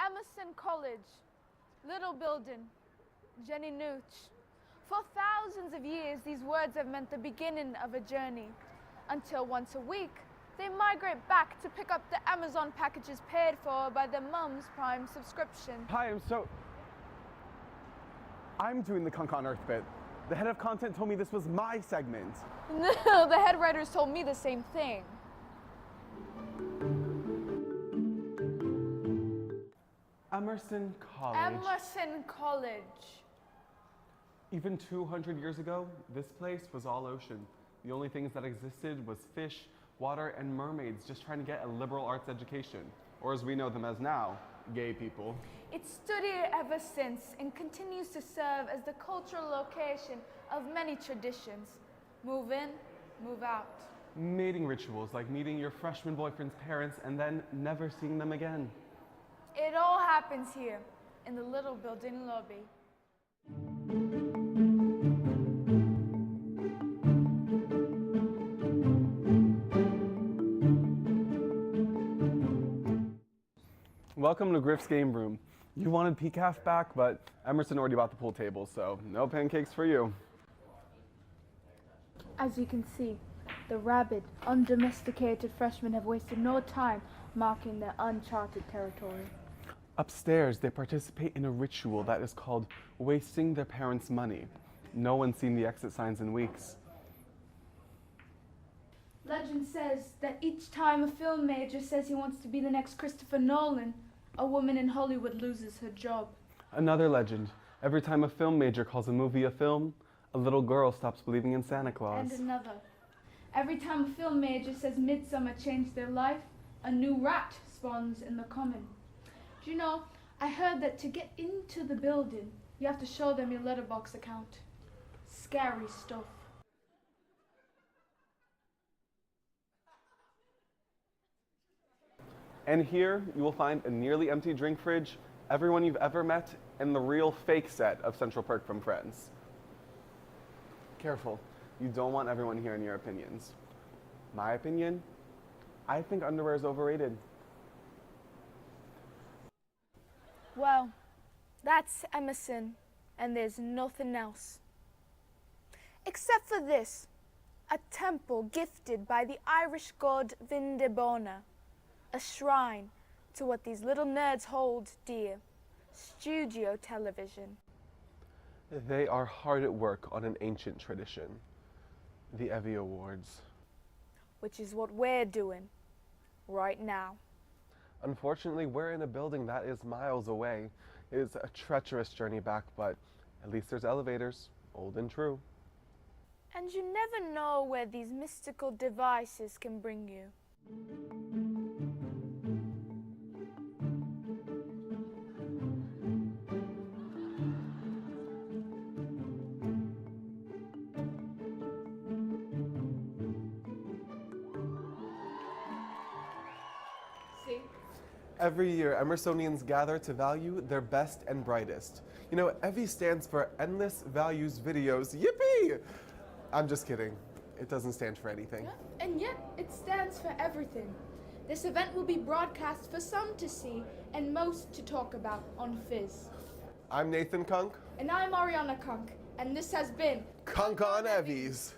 Emerson College, little building, Jenny Nooch. For thousands of years, these words have meant the beginning of a journey, until once a week, they migrate back to pick up the Amazon packages paid for by their mum's Prime subscription. Hi, I'm doing the Kunk on Earth bit. The head of content told me this was my segment. No, the head writers told me the same thing. Emerson College. Emerson College. Even 200 years ago, this place was all ocean. The only things that existed was fish, water, and mermaids just trying to get a liberal arts education. Or as we know them as now, gay people. It's stood here ever since and continues to serve as the cultural location of many traditions. Move in, move out. Mating rituals like meeting your freshman boyfriend's parents and then never seeing them again. It all happens here in the little building lobby. Welcome to Griff's Game Room. You wanted PCAF back, but Emerson already bought the pool table, so no pancakes for you. As you can see, the rabid, undomesticated freshmen have wasted no time marking their uncharted territory. Upstairs, they participate in a ritual that is called wasting their parents' money. No one's seen the exit signs in weeks. Legend says that each time a film major says he wants to be the next Christopher Nolan, a woman in Hollywood loses her job. Another legend. Every time a film major calls a movie a film, a little girl stops believing in Santa Claus. And another. Every time a film major says Midsummer changed their life, a new rat spawns in the common. Do you know, I heard that to get into the building, you have to show them your Letterboxd account. Scary stuff. And here, you will find a nearly empty drink fridge, everyone you've ever met, and the real fake set of Central Perk from Friends. Careful, you don't want everyone hearing your opinions. My opinion? I think underwear is overrated. Well, that's Emerson, and there's nothing else. Except for this, a temple gifted by the Irish god Vindibona, a shrine to what these little nerds hold dear, studio television. They are hard at work on an ancient tradition, the Evie Awards. Which is what we're doing right now. Unfortunately, we're in a building that is miles away. It is a treacherous journey back, but at least there's elevators, old and true. And you never know where these mystical devices can bring you. Every year, Emersonians gather to value their best and brightest. You know, Evie stands for Endless Values Videos. Yippee! I'm just kidding. It doesn't stand for anything. Yeah, and yet, it stands for everything. This event will be broadcast for some to see and most to talk about on Fizz. I'm Nathan Kunk. And I'm Ariana Kunk. And this has been Kunk on Evies.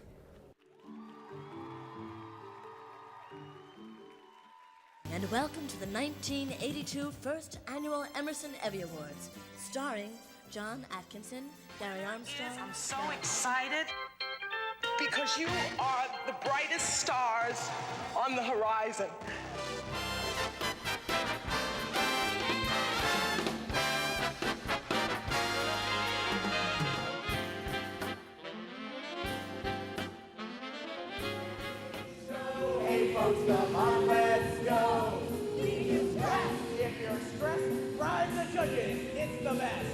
And welcome to the 1982 First Annual Emerson EVVY Awards, starring John Atkinson, Gary Armstrong. I'm so excited because you are the brightest stars on the horizon. Hey folks, come on, let's go. If you're stressed, ride the judges. It's the best.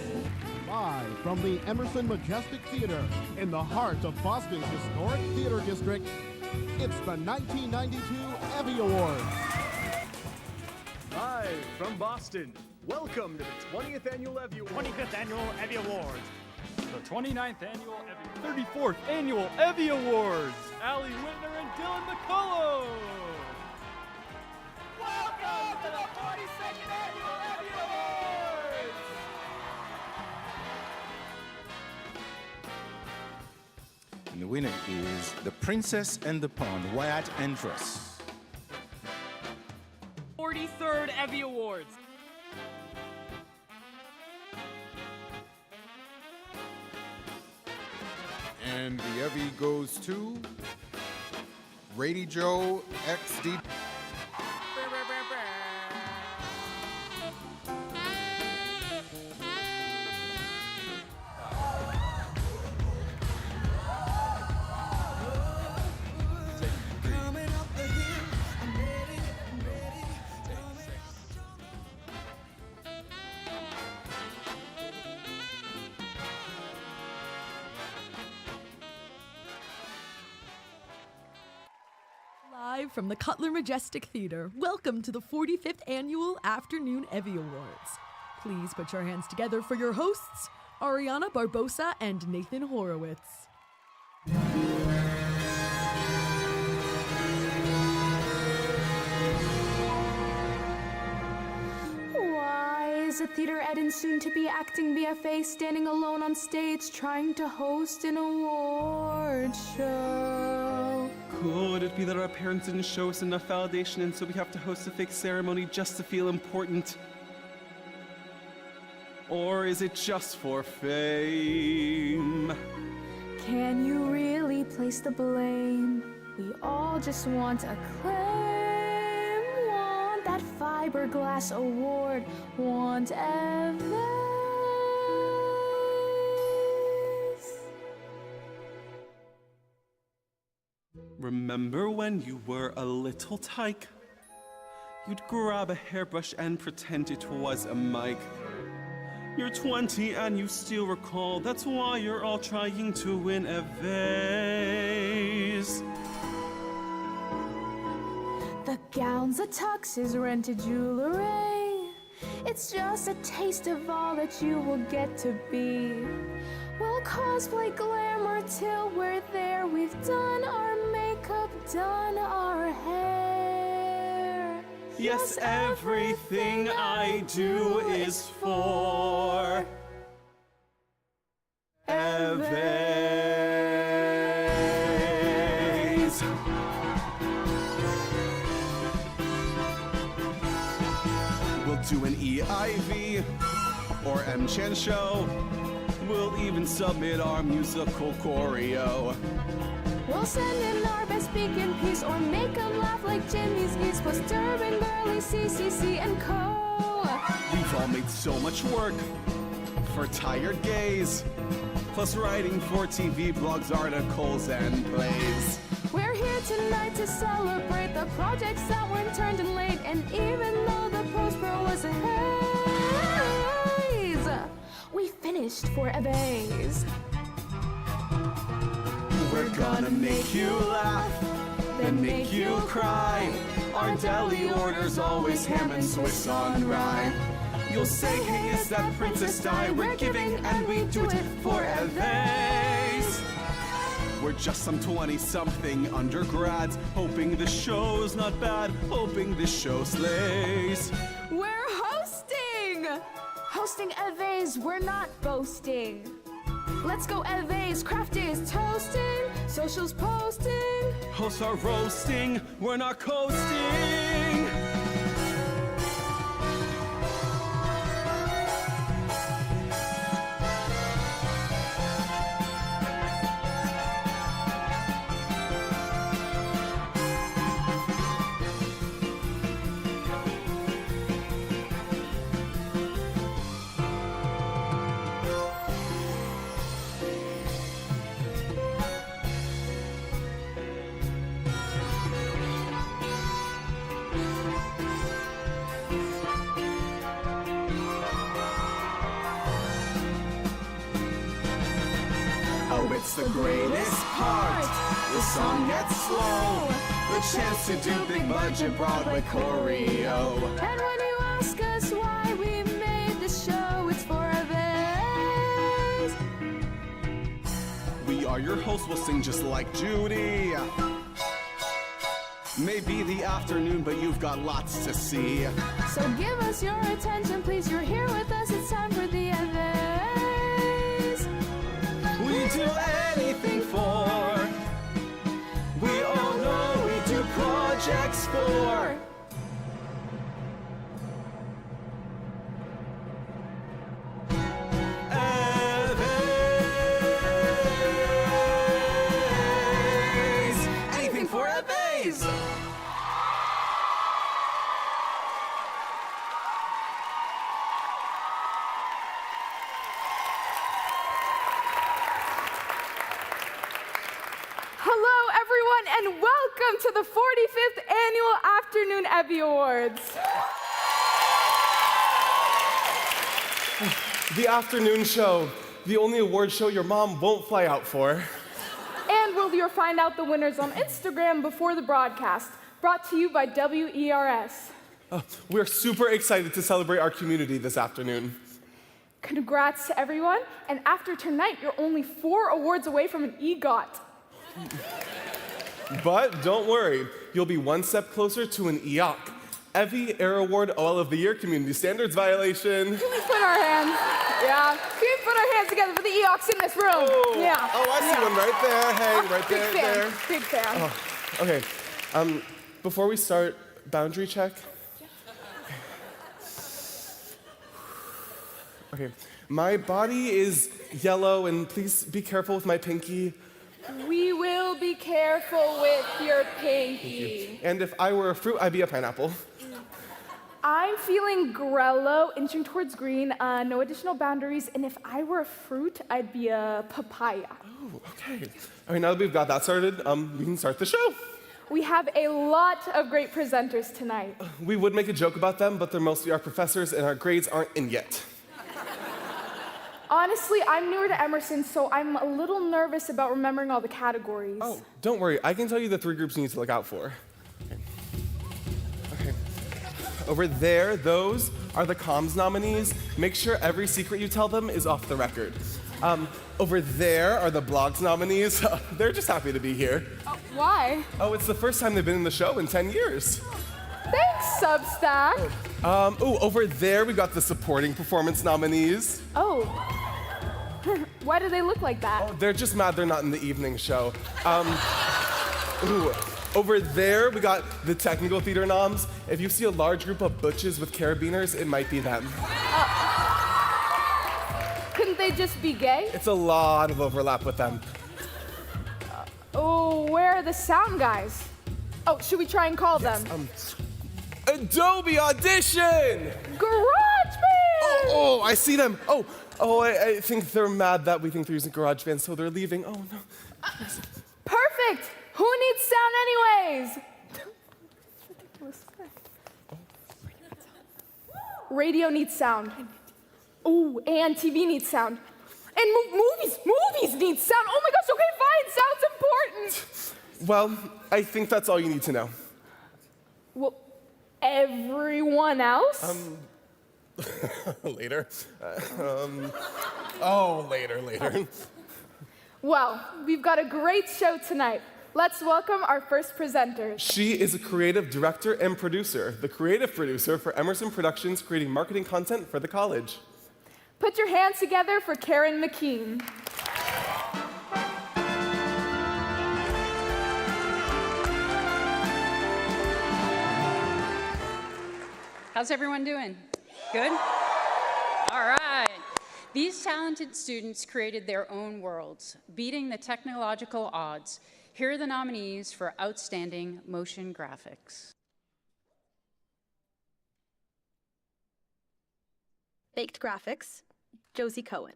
Live from the Emerson Majestic Theatre in the heart of Boston's historic theater district, it's the 1992 EVVY Awards. Live from Boston, welcome to the 20th Annual EVVY Awards. 25th Annual EVVY Awards. The 29th Annual EVVY 34th Annual EVVY Awards. Allie Whitner and Dylan McCullough. Welcome to the 42nd Annual EVVY Awards. winner is The Princess and the Pawn, Wyatt Andrus. 43rd Evie Awards. And the Evie goes to Rady Joe XD. Live from the Cutler Majestic Theatre, welcome to the 45th Annual Afternoon EVVY Awards. Please put your hands together for your hosts, Ariana Barbosa and Nathan Horowitz. Why is a theater ed and soon-to-be acting BFA standing alone on stage trying to host an award show? Could it be that our parents didn't show us enough validation and so we have to host a fake ceremony just to feel important? Or is it just for fame? Can you really place the blame? We all just want acclaim, want that fiberglass award, want Evies. Remember when you were a little tyke? You'd grab a hairbrush and pretend it was a mic. You're 20 and you still recall, that's why you're all trying to win a vase. The gowns, the tuxes, rented jewelry. It's just a taste of all that you will get to be. We'll cosplay glamour till we're there. We've done our makeup, done our hair. Yes, everything I do is for Evies. We'll do an EIV or M-Chan show. We'll even submit our musical choreo. We'll send in our best speaking piece or make them laugh like Jimmy's geese, plus Durban Girly, CCC, and Co. We've all made so much work for tired gays, plus writing for TV blogs, articles, and plays. We're here tonight to celebrate the projects that weren't turned in late, and even though the post-pro was a haze, we finished for Evies. We're gonna make you laugh, then make you cry. Our deli orders always ham and Swiss on rye. You'll say, hey, is that Princess Di? We're giving and we do it for Evies. We're just some 20-something undergrads, hoping the show's not bad, hoping this show slays. We're hosting! Hosting Evies, we're not boasting. Let's go Evies, craft is toasting, socials posting. Hosts are roasting, we're not coasting. It's the greatest part. The song gets slow. The chance to do big budget Broadway choreo. And when you ask us why we made the show, it's for Evies. We are your hosts, we'll sing just like Judy. Maybe the afternoon, but you've got lots to see. So give us your attention, please. You're here with us. It's time for the Evies. We do anything for 4. Evies! Anything for Evies! Hello, everyone, and welcome to the 45th Annual Afternoon EVVY Awards. The afternoon show, the only award show your mom won't fly out for. And we'll find out the winners on Instagram before the broadcast, brought to you by WERS. We're super excited to celebrate our community this afternoon. Congrats to everyone, and after tonight, you're only 4 awards away from an EGOT. But don't worry, you'll be one step closer to an EOC, Evie Air Award OL of the Year Community Standards Violation. Can we put our hands, can we put our hands together for the EOCs in this room? Oh, Yeah. oh, I see one right there. Hey, right Big there, fan, there. big fan. Oh, okay, before we start, boundary check. Okay, my body is yellow, and please be careful with my pinky. We will be careful with your pinky. And if I were a fruit, I'd be a pineapple. I'm feeling grello, inching towards green, no additional boundaries, and if I were a fruit, I'd be a papaya. Oh, okay. All right, now that we've got that started, we can start the show. We have a lot of great presenters tonight. We would make a joke about them, but they're mostly our professors, and our grades aren't in yet. Honestly, I'm newer to Emerson, so I'm a little nervous about remembering all the categories. Oh, don't worry. I can tell you the 3 groups you need to look out for. Okay. Over there, those are the comms nominees. Make sure every secret you tell them is off the record. Over there are the blogs nominees. They're just happy to be here. Why? Oh, it's the first time they've been in the show in 10 years. Thanks, Substack. Over there, we got the supporting performance nominees. Oh. Why do they look like that? Oh, they're just mad they're not in the evening show. Over there, we got the technical theater noms. If you see a large group of butches with carabiners, it might be them. Couldn't they just be gay? It's a lot of overlap with them. Where are the sound guys? Oh, should we try and call them? Adobe Audition! GarageBand! Oh, I see them. I think they're mad that we think they're using GarageBand, so they're leaving. Oh, no. Perfect! Who needs sound anyways? Radio needs sound. Ooh, and TV needs sound. And movies need sound. Oh my gosh, okay, fine, sound's important. Well, I think that's all you need to know. Well, everyone else? Later. Later. Well, we've got a great show tonight. Let's welcome our first presenters. She is a creative director and producer, the creative producer for Emerson Productions, creating marketing content for the college. Put your hands together for Karen McKean. How's everyone doing? Good? All right. These talented students created their own worlds, beating the technological odds. Here are the nominees for Outstanding Motion Graphics. Baked Graphics, Josie Cohen.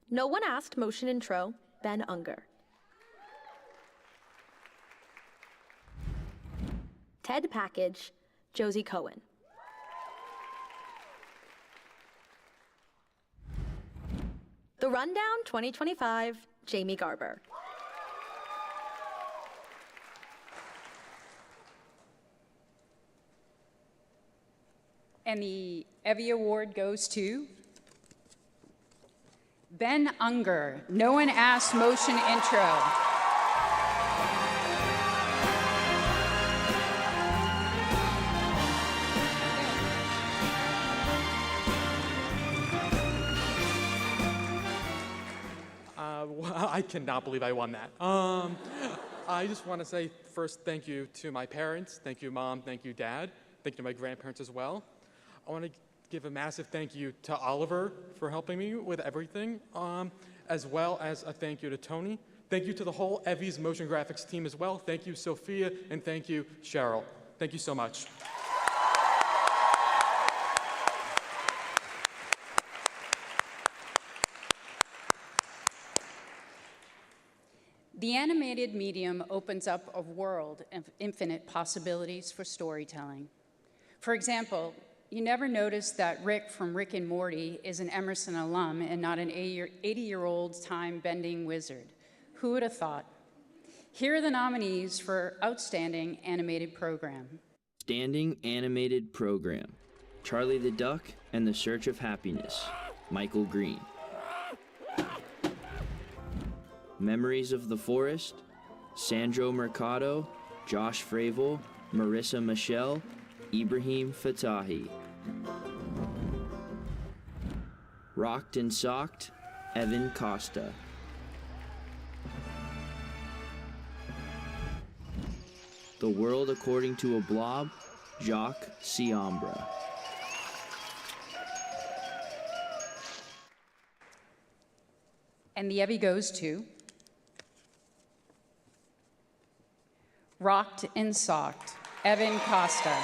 No One Asked Motion Intro, Ben Unger. TED Package, Josie Cohen. The Rundown 2025, Jamie Garber. And the Evie Award goes to Ben Unger, No One Asked Motion Intro. I cannot believe I won that. I just want to say first thank you to my parents. Thank you, Mom. Thank you, Dad. Thank you to my grandparents as well. I want to give a massive thank you to Oliver for helping me with everything, as well as a thank you to Tony. Thank you to the whole Evies motion graphics team as well. Thank you, Sophia, and thank you, Cheryl. Thank you so much. The animated medium opens up a world of infinite possibilities for storytelling. For example, you never noticed that Rick from Rick and Morty is an Emerson alum and not an 80-year-old time-bending wizard. Who would have thought? Here are the nominees for Outstanding Animated Program. Outstanding Animated Program: Charlie the Duck and the Search of Happiness, Michael Green. Memories of the Forest: Sandro Mercado, Josh Fravel, Marissa Michelle, Ibrahim Fatahi. Rocked and Socked: Evan Costa. The World According to a Blob: Jacques Siambra. And the Evie goes to Rocked and Socked, Evan Costa.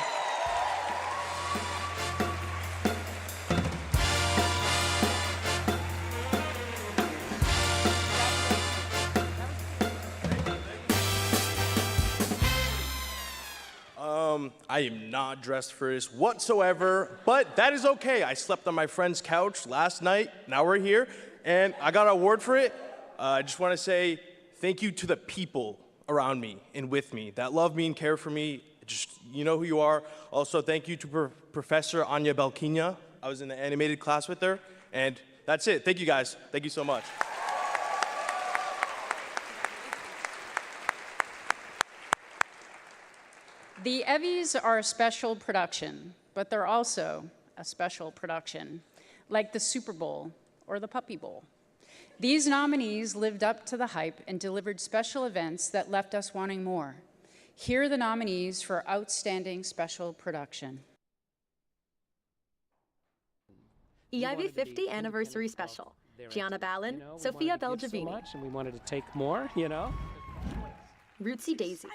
I am not dressed for this whatsoever, but that is okay. I slept on my friend's couch last night. Now we're here, and I got an award for it. I just want to say thank you to the people around me and with me that love me and care for me. Just, you know who you are. Also, thank you to Professor Anya Belkina. I was in the animated class with her, and that's it. Thank you, guys. Thank you so much. The Evies are a special production, but they're also a special production, like the Super Bowl or the Puppy Bowl. These nominees lived up to the hype and delivered special events that left us wanting more. Here are the nominees for Outstanding Special Production. EIV 50 Anniversary Special: Gianna Ballin, Sophia Belgivini. And we wanted to take more, you know? Rootsy Daisy,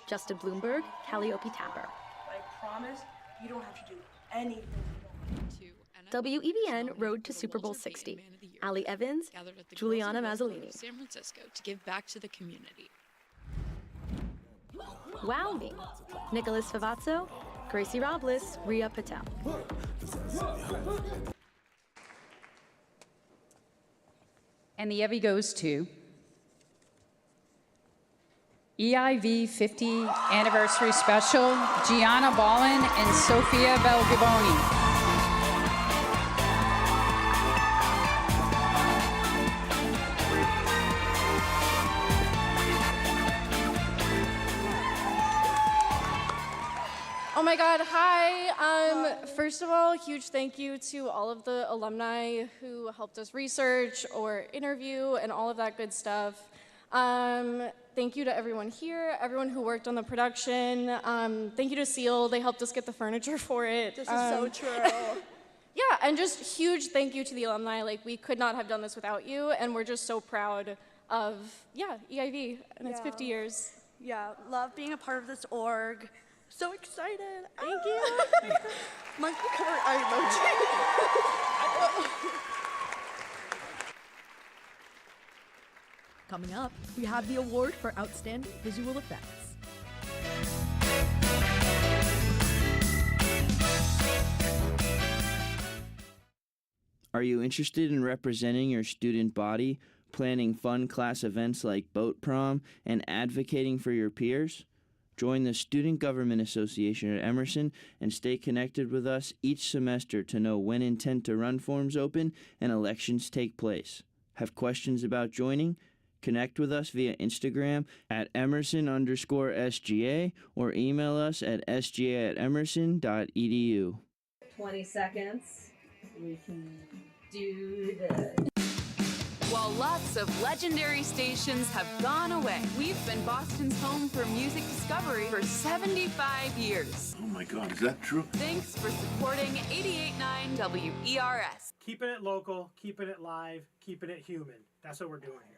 Justin Bloomberg, Calliope Tapper. I promise you don't have to do anything. WEVN Road to Super Bowl 60, Ali Evans, Juliana Mazzolini. San Francisco to give back to the community. Wow Me, Nicholas Favazzo, Gracie Robles, Ria Patel. And the Evie goes to EIV 50 Anniversary Special, Gianna Ballin and Sophia Belgivoni. Oh my God, hi. First of all, huge thank you to all of the alumni who helped us research or interview and all of that good stuff. Thank you to everyone here, everyone who worked on the production. Thank you to Seal, they helped us get the furniture for it. This is so true. Yeah, and just huge thank you to the alumni. Like, we could not have done this without you, and we're just so proud of, EIV, and it's 50 years. Yeah, love being a part of this org. So excited. Thank you. My cover eye emoji. Coming up, we have the award for Outstanding Visual Effects. Are you interested in representing your student body, planning fun class events like boat prom, and advocating for your peers? Join the Student Government Association at Emerson and stay connected with us each semester to know when intent to run forms open and elections take place. Have questions about joining? Connect with us via Instagram at Emerson_SGA or email us at sga@emerson.edu. 20 seconds. We can do this. While lots of legendary stations have gone away, we've been Boston's home for music discovery for 75 years. Oh my God, is that true? Thanks for supporting 88.9 WERS. Keeping it local, keeping it live, keeping it human. That's what we're doing here.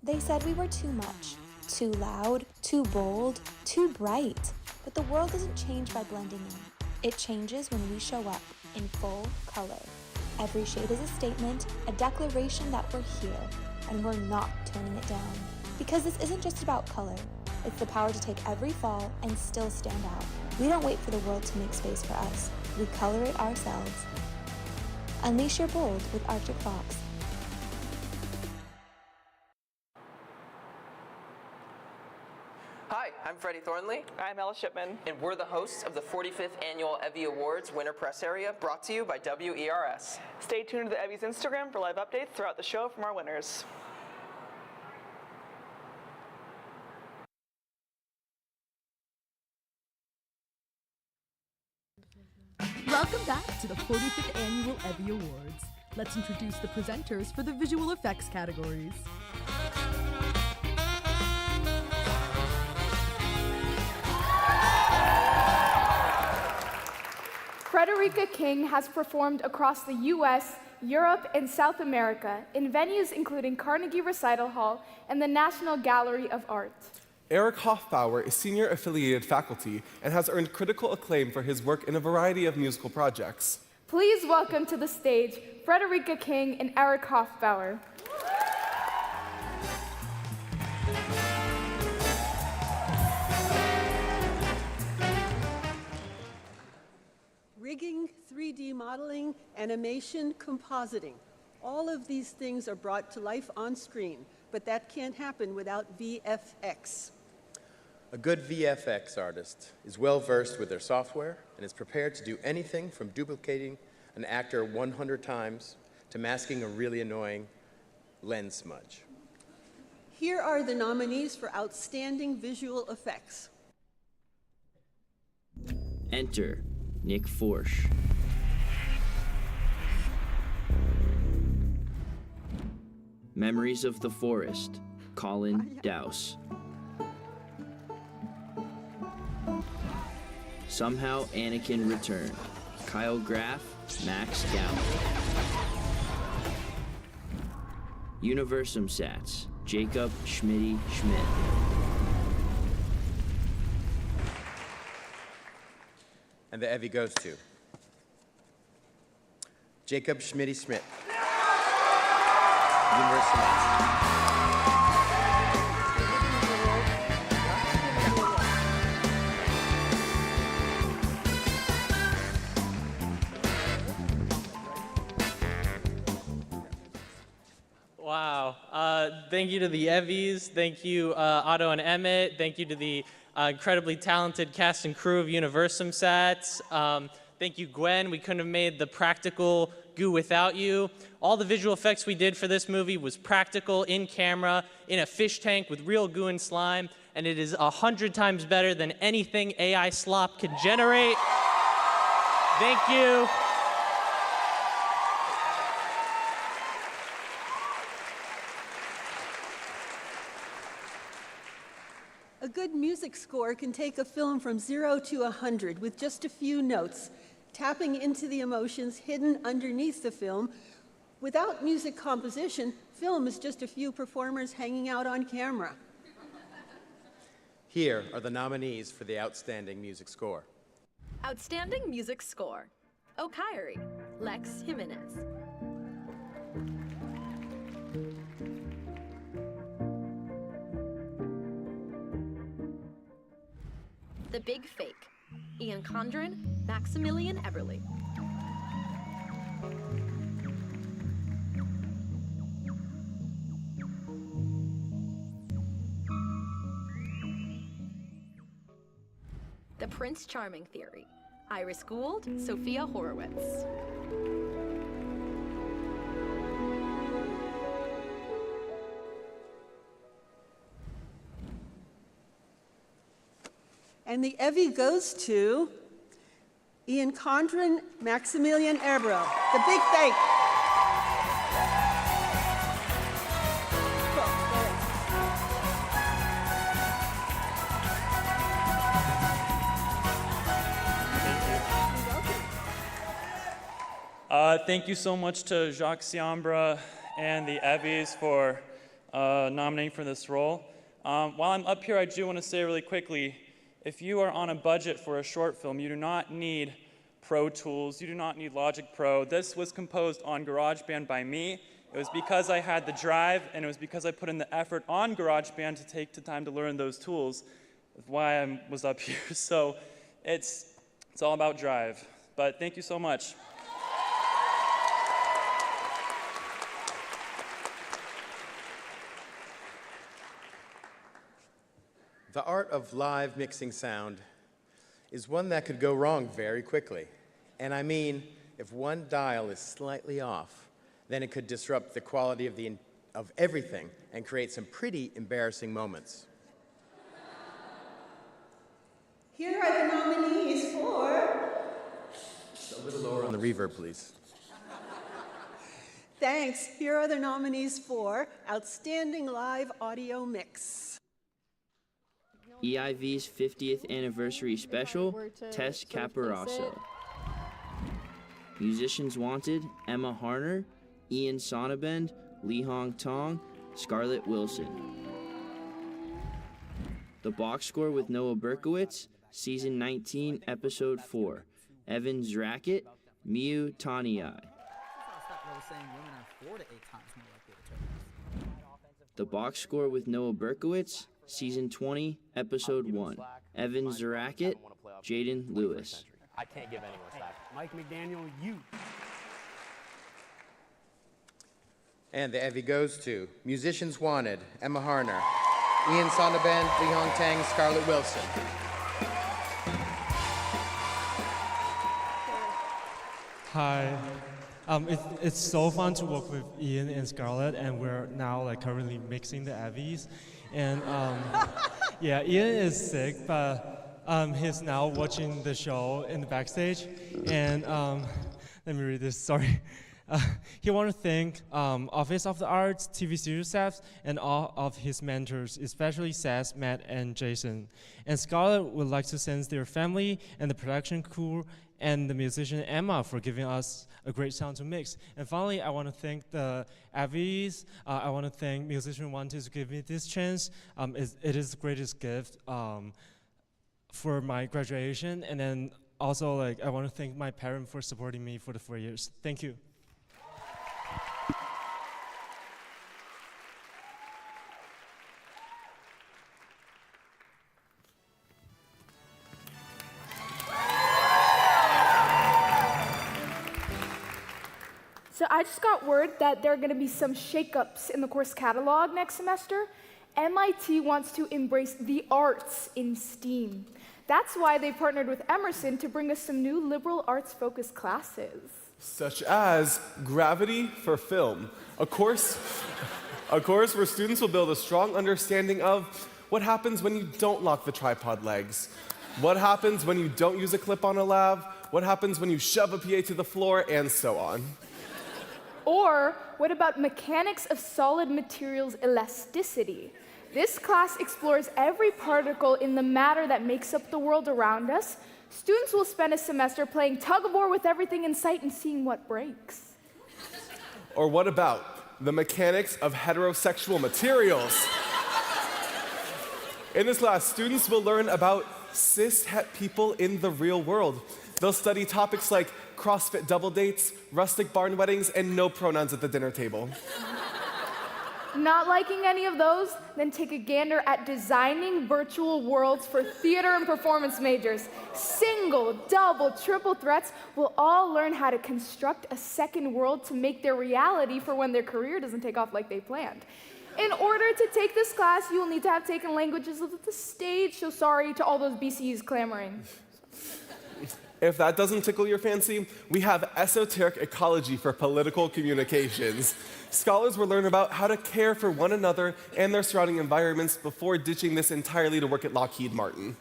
They said we were too much, too loud, too bold, too bright. But the world doesn't change by blending in. It changes when we show up in full color. Every shade is a statement, a declaration that we're here, and we're not toning it down. Because this isn't just about color. It's the power to take every fall and still stand out. We don't wait for the world to make space for us. We color it ourselves. Unleash your bold with Arctic Fox. Hi, I'm Freddie Thornley. I'm Ella Shipman. And we're the hosts of the 45th Annual EVVY Awards Winter Press Area, brought to you by WERS. Stay tuned to the Evies Instagram for live updates throughout the show from our winners. Welcome back to the 45th Annual EVVY Awards. Let's introduce the presenters for the visual effects categories. Frederica King has performed across the U.S., Europe, and South America in venues including Carnegie Recital Hall and the National Gallery of Art. Eric Hoffbauer is senior affiliated faculty and has earned critical acclaim for his work in a variety of musical projects. Please welcome to the stage Frederica King and Eric Hoffbauer. Rigging, 3D modeling, animation, compositing. All of these things are brought to life on screen, but that can't happen without VFX. A good VFX artist is well versed with their software and is prepared to do anything from duplicating an actor 100 times to masking a really annoying lens smudge. Here are the nominees for Outstanding Visual Effects. Enter Nick Forsch. Memories of the Forest, Colin Dowse. Somehow Anakin Returned, Kyle Graff, Max Gallup. Universum Sats, Jacob Schmitty Schmidt. And the EVVY goes to Jacob Schmitty Schmidt. Wow. Thank you to the Evies. Thank you, Otto and Emmett. Thank you to the incredibly talented cast and crew of Universum Sats. Thank you, Gwen. We couldn't have made the practical goo without you. All the visual effects we did for this movie was practical, in camera, in a fish tank with real goo and slime, and it is 100 times better than anything AI slop could generate. Thank you. A good music score can take a film from 0 to 100 with just a few notes, tapping into the emotions hidden underneath the film. Without music composition, film is just a few performers hanging out on camera. Here are the nominees for the Outstanding Music Score. Outstanding Music Score. Okairi, Lex Jimenez. The Big Fake, Ian Condren, Maximilian Eberly. The Prince Charming Theory, Iris Gould, Sophia Horowitz. And the EVVY goes to Ian Condren, Maximilian Erbro. The big thank. Thank you so much to Jacques Siambra and the Evies for nominating for this role. While I'm up here, I do want to say really quickly, if you are on a budget for a short film, you do not need Pro Tools, you do not need Logic Pro. This was composed on GarageBand by me. It was because I had the drive, and it was because I put in the effort on GarageBand to take the time to learn those tools. That's why I was up here. So it's all about drive. But thank you so much. The art of live mixing sound is one that could go wrong very quickly. And I mean, if one dial is slightly off, then it could disrupt the quality of everything and create some pretty embarrassing moments. Here are the nominees for... Just a little lower on the reverb, please. Thanks. Here are the nominees for Outstanding Live Audio Mix. EIV's 50th Anniversary Special, Tess Caparasso. Musicians Wanted, Emma Harner, Ian Sonnabend, Lee Hong Tong, Scarlett Wilson. The Box Score with Noah Berkowitz, Season 19, Episode 4, Evan Zrackett, Miu Taniai. The Box Score with Noah Berkowitz, Season 20, Episode 1, Evan Zrackett, Jaden Lewis. I can't give any more slack. Mike McDaniel, you. And the Evie goes to Musicians Wanted, Emma Harner, Ian Sonnabend, Lee Hong Tang, Scarlett Wilson. Hi. It's so fun to work with Ian and Scarlett, and we're now currently mixing the Evies. And yeah, Ian is sick, but he's now watching the show in the backstage. And let me read this, sorry. He wants to thank Office of the Arts, TV studio staff, and all of his mentors, especially Seth, Matt, and Jason. And Scarlett would like to thank their family and the production crew and the musician Emma for giving us a great sound to mix. And finally, I want to thank the Evies. I want to thank Musician Wanted to give me this chance. It is the greatest gift for my graduation. And then also, I want to thank my parents for supporting me for the 4 years. Thank you. So I just got word that there are going to be some shakeups in the course catalog next semester. MIT wants to embrace the arts in STEAM. That's why they partnered with Emerson to bring us some new liberal arts-focused classes. Such as Gravity for Film, a course where students will build a strong understanding of what happens when you don't lock the tripod legs, what happens when you don't use a clip on a lav, what happens when you shove a PA to the floor, and so on. Or what about mechanics of solid materials elasticity? This class explores every particle in the matter that makes up the world around us. Students will spend a semester playing tug-of-war with everything in sight and seeing what breaks. Or what about the mechanics of heterosexual materials? In this class, students will learn about cis-het people in the real world. They'll study topics like CrossFit double dates, rustic barn weddings, and no pronouns at the dinner table. Not liking any of those? Then take a gander at designing virtual worlds for theater and performance majors. Single, double, triple threats will all learn how to construct a second world to make their reality for when their career doesn't take off like they planned. In order to take this class, you will need to have taken languages of the stage, so sorry to all those BCs clamoring. If that doesn't tickle your fancy, we have esoteric ecology for political communications. Scholars will learn about how to care for one another and their surrounding environments before ditching this entirely to work at Lockheed Martin.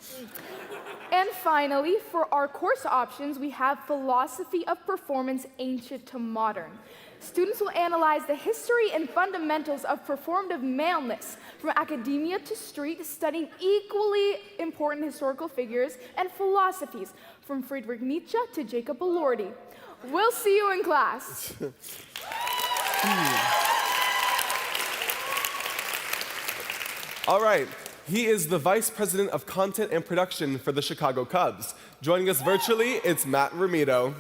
And finally, for our course options, we have Philosophy of Performance, Ancient to Modern. Students will analyze the history and fundamentals of performative maleness, from academia to street, studying equally important historical figures and philosophies, from Friedrich Nietzsche to Jacob Elordi. We'll see you in class. All right, he is the Vice President of Content and Production for the Chicago Cubs. Joining us virtually, it's Matt Romito.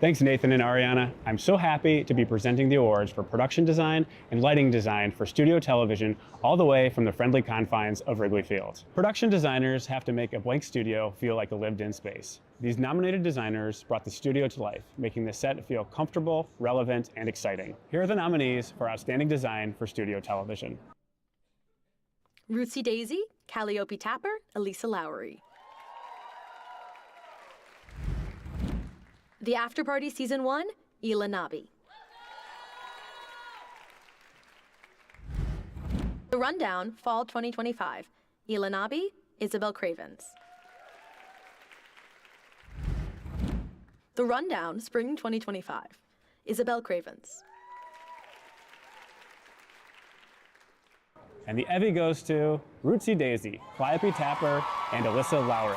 Thanks, Nathan and Ariana. I'm so happy to be presenting the awards for production design and lighting design for studio television, all the way from the friendly confines of Wrigley Field. Production designers have to make a blank studio feel like a lived-in space. These nominated designers brought the studio to life, making the set feel comfortable, relevant, and exciting. Here are the nominees for Outstanding Design for Studio Television. Rootsy Daisy, Calliope Tapper, Elisa Lowry. The After Party Season 1, Ela Nabi. The Rundown, Fall 2025, Ela Nabi, Isabel Cravens. The Rundown, Spring 2025, Isabel Cravens. And the Evie goes to Rootsy Daisy, Calliope Tapper, and Alyssa Lowry.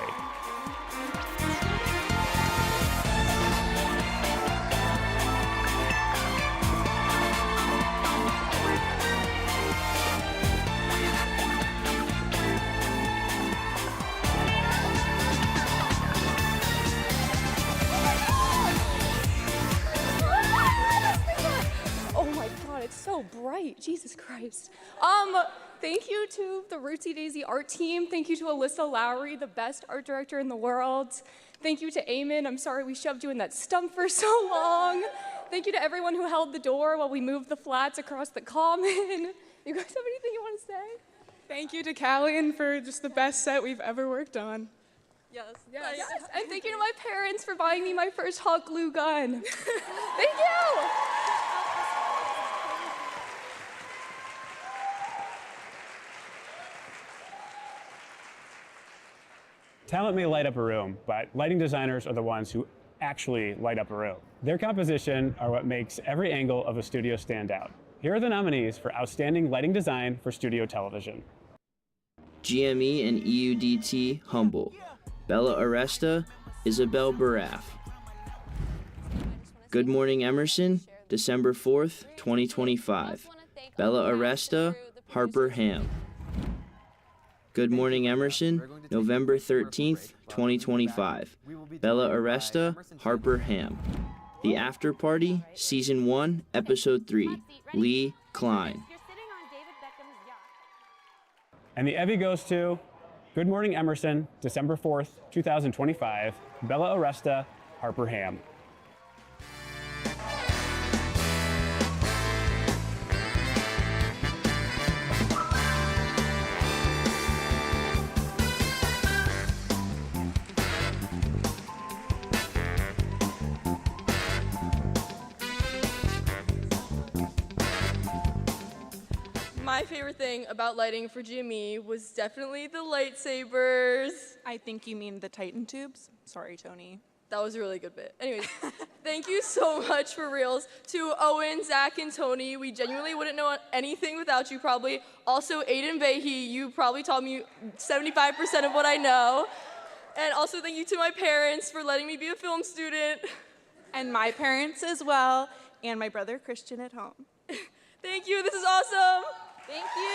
It's so bright, Jesus Christ. Thank you to the Rootsy Daisy art team. Thank you to Alyssa Lowry, the best art director in the world. Thank you to Eamon. I'm sorry we shoved you in that stump for so long. Thank you to everyone who held the door while we moved the flats across the common. You guys have anything you want to say? Thank you to Callian for just the best set we've ever worked on. Yes. And thank you to my parents for buying me my first hot glue gun. Thank you! Talent may light up a room, but lighting designers are the ones who actually light up a room. Their composition are what makes every angle of a studio stand out. Here are the nominees for Outstanding Lighting Design for Studio Television. GME and EUDT Humble. Bella Aresta, Isabel Baraf. Good Morning Emerson, December 4th, 2025. Bella Aresta, Harper Ham. Good Morning Emerson, November 13th, 2025. Bella Aresta, Harper Ham. The After Party, Season 1, Episode 3, Lee Klein. And the Evie goes to Good Morning Emerson, December 4th, 2025. Bella Aresta, Harper Ham. My favorite thing about lighting for GME was definitely the lightsabers. I think you mean the Titan tubes. Sorry, Tony. That was a really good bit. Anyways, thank you so much for reals to Owen, Zach, and Tony. We genuinely wouldn't know anything without you probably. Also, Aiden Vahey, you probably taught me 75% of what I know. And also thank you to my parents for letting me be a film student. And my parents as well, and my brother Christian at home. Thank you, this is awesome. Thank you.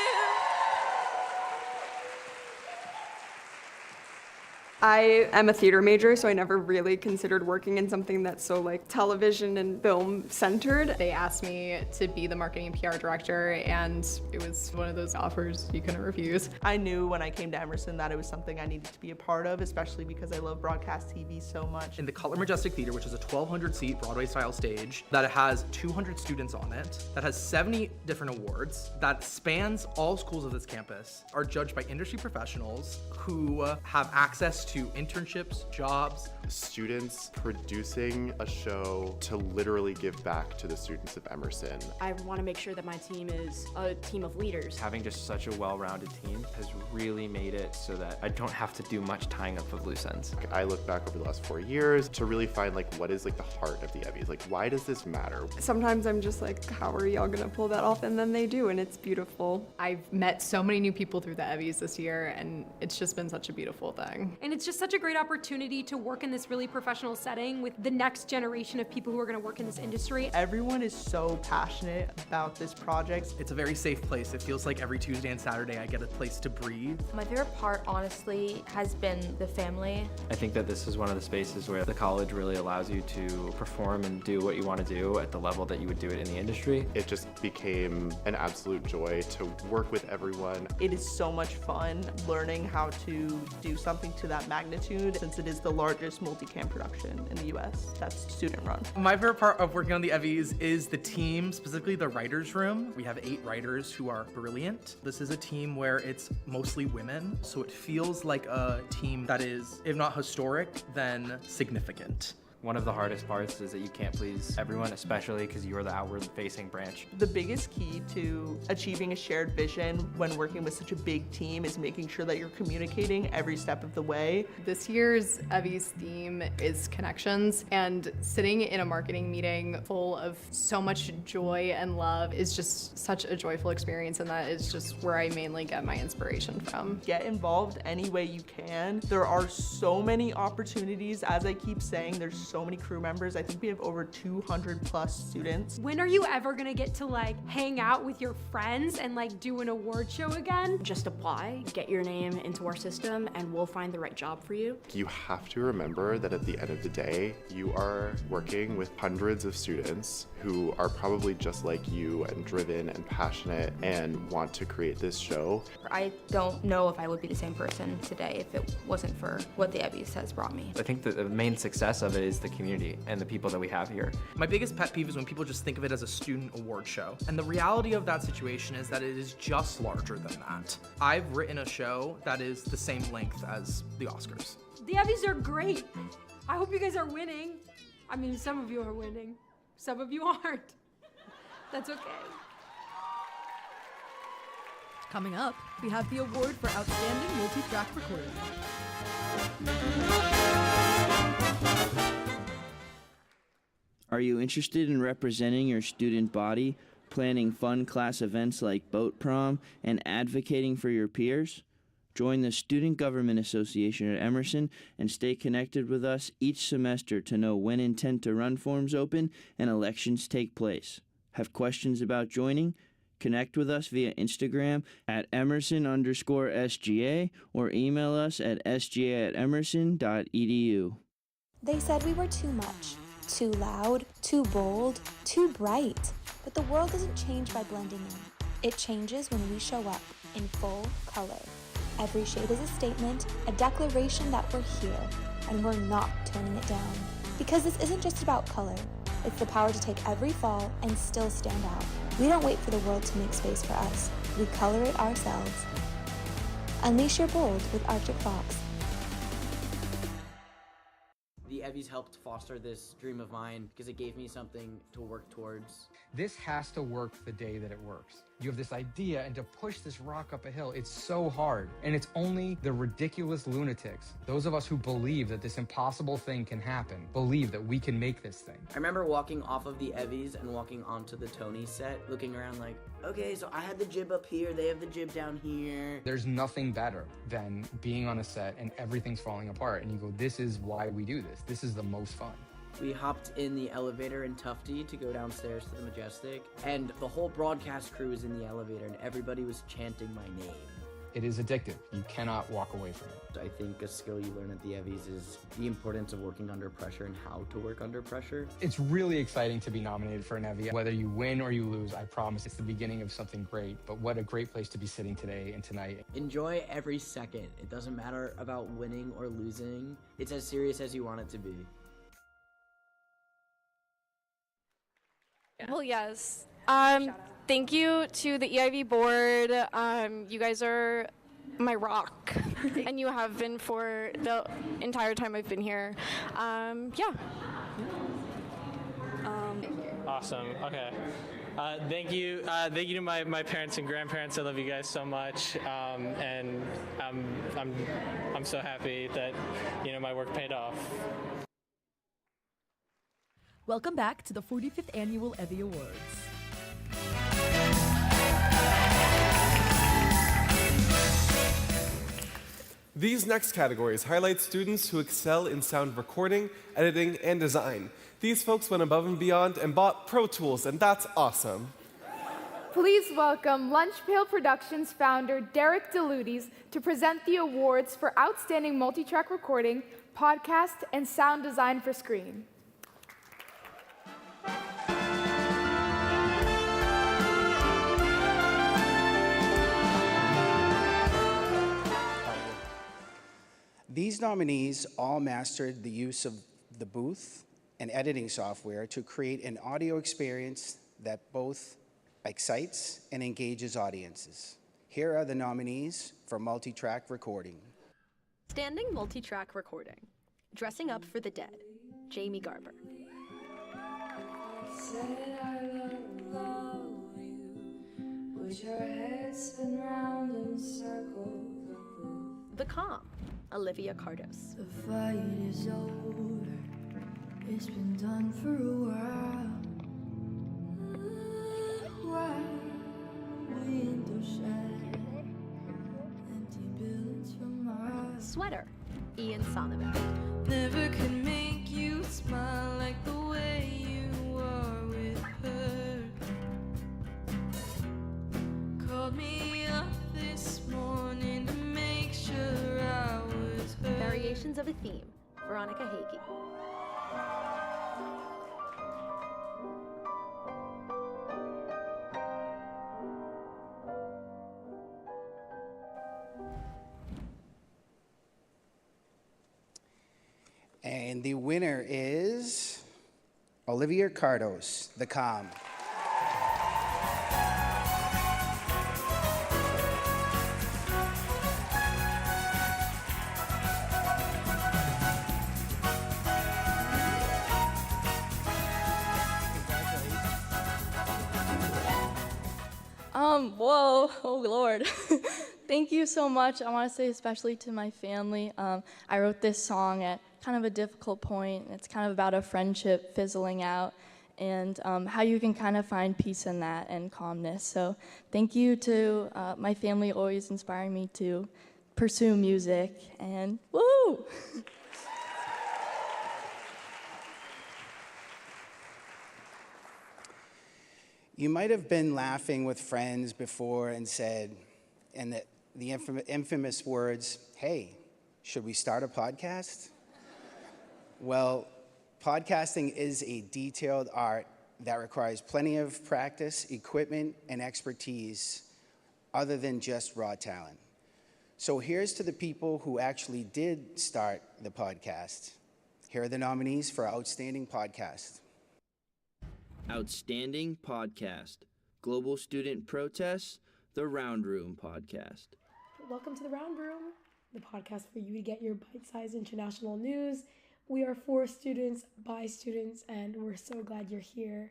I am a theater major, so I never really considered working in something that's so like television and film centered. They asked me to be the marketing and PR director, and it was one of those offers you couldn't refuse. I knew when I came to Emerson that it was something I needed to be a part of, especially because I love broadcast TV so much. In the Cutler Majestic Theatre, which is a 1,200-seat Broadway-style stage that has 200 students on it, that has 70 different awards, that spans all schools of this campus, are judged by industry professionals who have access to internships, jobs. Students producing a show to literally give back to the students of Emerson. I want to make sure that my team is a team of leaders. Having just such a well-rounded team has really made it so that I don't have to do much tying up of loose ends. I look back over the last 4 years to really find like what is like the heart of the Evies. Like, why does this matter? Sometimes I'm just like, how are y'all gonna pull that off? And then they do, and it's beautiful. I've met so many new people through the Evies this year, and it's just been such a beautiful thing. And it's just such a great opportunity to work in this really professional setting with the next generation of people who are going to work in this industry. Everyone is so passionate about this project. It's a very safe place. It feels like every Tuesday and Saturday I get a place to breathe. My favorite part, honestly, has been the family. I think that this is one of the spaces where the college really allows you to perform and do what you want to do at the level that you would do it in the industry. It just became an absolute joy to work with everyone. It is so much fun learning how to do something to that magnitude, since it is the largest multicam production in the US that's student run. My favorite part of working on the Evies is the team, specifically the writers' room. We have 8 writers who are brilliant. This is a team where it's mostly women, so it feels like a team that is, if not historic, then significant. One of the hardest parts is that you can't please everyone, especially because you are the outward-facing branch. The biggest key to achieving a shared vision when working with such a big team is making sure that you're communicating every step of the way. This year's Evies theme is connections, and sitting in a marketing meeting full of so much joy and love is just such a joyful experience, and that is just where I mainly get my inspiration from. Get involved any way you can. There are so many opportunities, as I keep saying, there's so many crew members. I think we have over 200 plus students. When are you ever gonna get to like hang out with your friends and like do an award show again? Just apply, get your name into our system, and we'll find the right job for you. You have to remember that at the end of the day, you are working with hundreds of students who are probably just like you and driven and passionate and want to create this show. I don't know if I would be the same person today if it wasn't for what the Evies has brought me. I think that the main success of it is the community and the people that we have here. My biggest pet peeve is when people just think of it as a student award show. And the reality of that situation is that it is just larger than that. I've written a show that is the same length as the Oscars. The Evies are great. I hope you guys are winning. I mean, some of you are winning. Some of you aren't. That's okay. Coming up, we have the award for Outstanding Multi-Track Recording. Are you interested in representing your student body, planning fun class events like boat prom, and advocating for your peers? Join the Student Government Association at Emerson and stay connected with us each semester to know when intent to run forms open and elections take place. Have questions about joining? Connect with us via Instagram at Emerson_SGA or email us at sga@emerson.edu. They said we were too much, too loud, too bold, too bright. But the world doesn't change by blending in. It changes when we show up in full color. Every shade is a statement, a declaration that we're here, and we're not toning it down. Because this isn't just about color. It's the power to take every fall and still stand out. We don't wait for the world to make space for us. We color it ourselves. Unleash your bold with Arctic Fox. The Evies helped foster this dream of mine because it gave me something to work towards. This has to work the day that it works. You have this idea, and to push this rock up a hill, it's so hard. And it's only the ridiculous lunatics, those of us who believe that this impossible thing can happen, believe that we can make this thing. I remember walking off of the Evies and walking onto the Tony set, looking around like, okay, so I had the jib up here, they have the jib down here. There's nothing better than being on a set and everything's falling apart, and you go, this is why we do this. This is the most fun. We hopped in the elevator in Tufty to go downstairs to the Majestic, and the whole broadcast crew was in the elevator, and everybody was chanting my name. It is addictive. You cannot walk away from it. I think a skill you learn at the Evies is the importance of working under pressure and how to work under pressure. It's really exciting to be nominated for an Evie. Whether you win or you lose, I promise it's the beginning of something great. But what a great place to be sitting today and tonight. Enjoy every second. It doesn't matter about winning or losing. It's as serious as you want it to be. Well, yes. Thank you to the EIV board. You guys are my rock. And you have been for the entire time I've been here. Yeah. Awesome. Okay. Thank you to my parents and grandparents. I love you guys so much, and I'm so happy that my work paid off. Welcome back to the 45th Annual EVVY Awards. These next categories highlight students who excel in sound recording, editing, and design. These folks went above and beyond and bought Pro Tools, and that's awesome. Please welcome Lunch Pail Productions founder Derek DeLutis to present the awards for Outstanding Multi-Track Recording, Podcast, and Sound Design for Screen. These nominees all mastered the use of the booth and editing software to create an audio experience that both excites and engages audiences. Here are the nominees for multi-track recording. Standing multi-track recording. Dressing Up for the Dead, Jamie Garber. The Calm, Olivia Cardos. The fight is over. It's been done for a while. Window shattered. Empty buildings for miles. Sweater, Ian Sonovan. Never could make you smile like the way you are with her. Called me up this morning to make sure I was heard. Variations of a Theme, Veronica Hagee. And the winner is Olivia Cardos, The Calm. Whoa, oh Lord. Thank you so much. I want to say especially to my family. I wrote this song at kind of a difficult point. It's kind of about a friendship fizzling out and how you can kind of find peace in that and calmness. So thank you to my family always inspiring me to pursue music, and woo! You might have been laughing with friends before and said, and the infamous words, "Hey, should we start a podcast?" Well, podcasting is a detailed art that requires plenty of practice, equipment, and expertise other than just raw talent. So here's to the people who actually did start the podcast. Here are the nominees for Outstanding Podcast. Outstanding Podcast, Global Student Protests, The Round Room Podcast. Welcome to The Round Room, the podcast for you to get your bite-sized international news. We are for students, by students, and we're so glad you're here.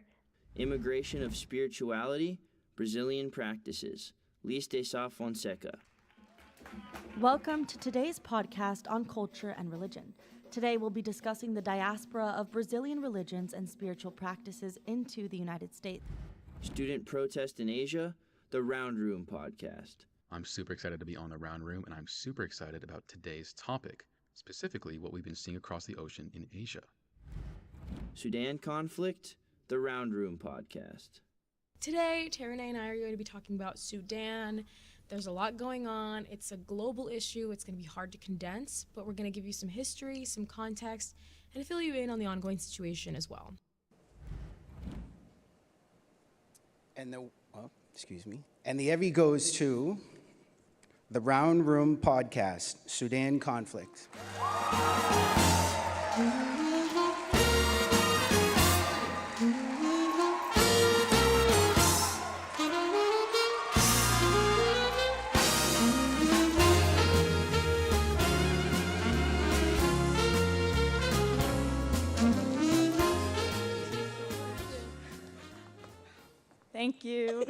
Immigration of Spirituality, Brazilian Practices, Liz de Sá Fonseca. Welcome to today's podcast on culture and religion. Today we'll be discussing the diaspora of Brazilian religions and spiritual practices into the United States. Student Protest in Asia, The Round Room Podcast. I'm super excited to be on The Round Room, and I'm super excited about today's topic, specifically what we've been seeing across the ocean in Asia. Sudan Conflict, The Round Room Podcast. Today, Tara and I are going to be talking about Sudan. There's a lot going on. It's a global issue. It's going to be hard to condense, but we're going to give you some history, some context, and fill you in on the ongoing situation as well. And the EVVY goes to The Round Room Podcast, Sudan Conflict. Thank you.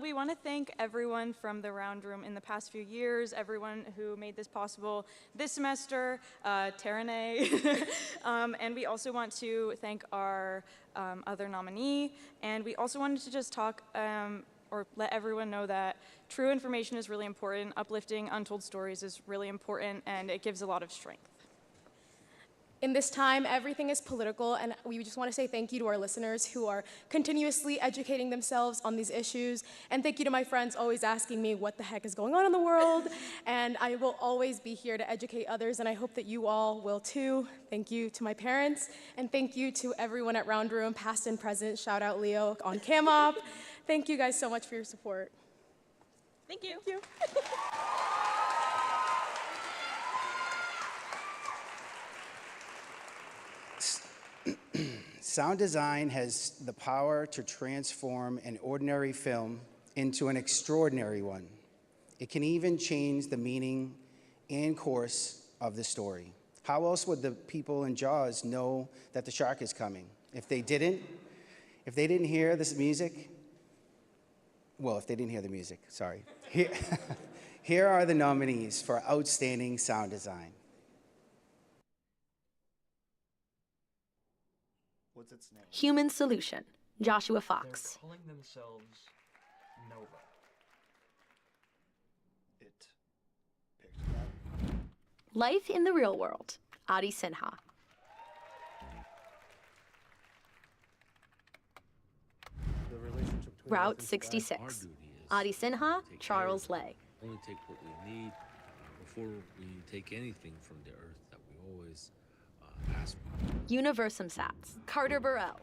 We want to thank everyone from the Round Room in the past few years, everyone who made this possible this semester, Taranay. And we also want to thank our other nominee. And we also wanted to just talk or let everyone know that true information is really important. Uplifting untold stories is really important, and it gives a lot of strength. In this time, everything is political, and we just want to say thank you to our listeners who are continuously educating themselves on these issues, and thank you to my friends always asking me what the heck is going on in the world, and I will always be here to educate others, and I hope that you all will too. Thank you to my parents, and thank you to everyone at Round Room, past and present. Shout out Leo on CamOp. Thank you guys so much for your support. Thank you. Thank you. Sound design has the power to transform an ordinary film into an extraordinary one. It can even change the meaning and course of the story. How else would the people in Jaws know that the shark is coming? If they didn't hear this music, well, if they didn't hear the music, sorry. Here are the nominees for Outstanding Sound Design. What's its name? Human Solution, Joshua Fox. They're calling themselves Nova. It picked that. Life in the Real World, Adi Sinha. The relationship between Route 66, Adi Sinha, Charles Lay. Only take what we need before we take anything from the earth that we always ask for. Universum Sats, Carter Burrell.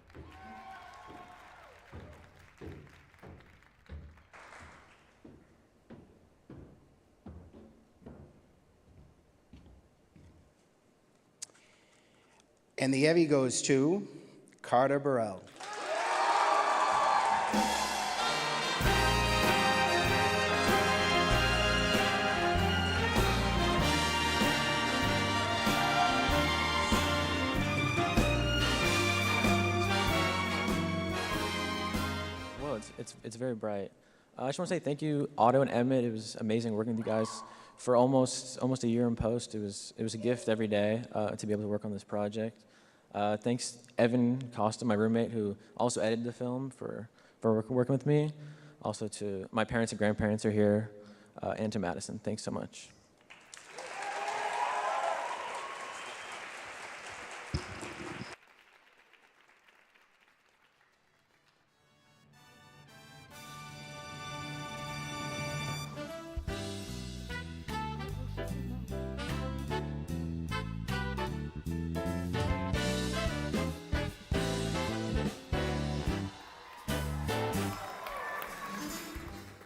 And the Evie goes to Carter Burrell. It's very bright. I just want to say thank you, Otto and Emmett. It was amazing working with you guys for almost a year in post. It was a gift every day to be able to work on this project. Thanks Evan Costa, my roommate, who also edited the film for working with me. Also to my parents and grandparents are here, and to Madison. Thanks so much.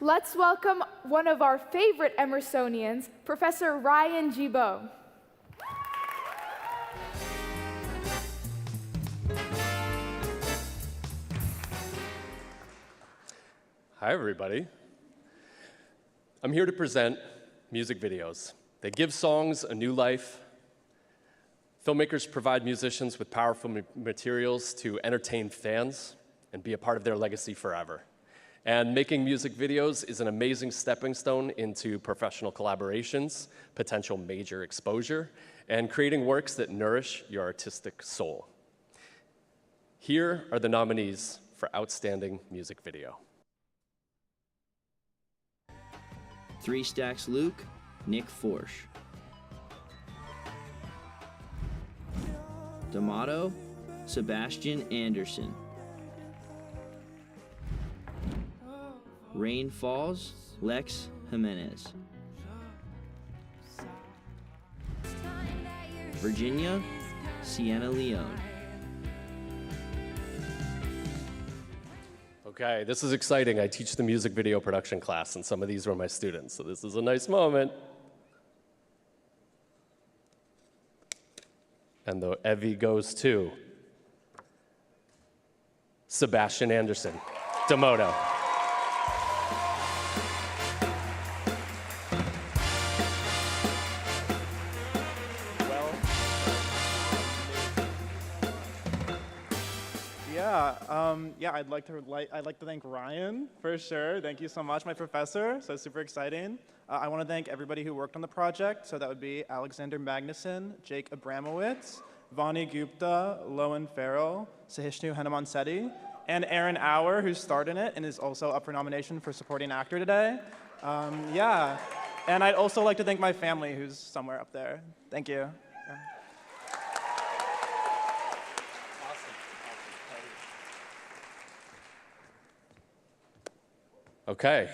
Let's welcome one of our favorite Emersonians, Professor Ryan Gibeau. Hi, everybody. I'm here to present music videos. They give songs a new life. Filmmakers provide musicians with powerful materials to entertain fans and be a part of their legacy forever. And making music videos is an amazing stepping stone into professional collaborations, potential major exposure, and creating works that nourish your artistic soul. Here are the nominees for Outstanding Music Video. 3 Stacks Luke, Nick Forsch. D'Amato, Sebastian Anderson. Rain Falls, Lex Jimenez. Virginia, Sienna Leone. Okay, this is exciting. I teach the music video production class, and some of these were my students, so this is a nice moment. And the Evie goes to Sebastian Anderson, D'Amato. I'd like to thank Ryan for sure. Thank you so much, my professor. So super exciting. I want to thank everybody who worked on the project. So that would be Alexander Magnuson, Jake Abramowitz, Vani Gupta, Lowen Farrell, Sahishnu Hanuman-Sethi, and Aaron Auer, who starred in it and is also up for nomination for supporting actor today. And I'd also like to thank my family, who's somewhere up there. Thank you. Yeah. Okay.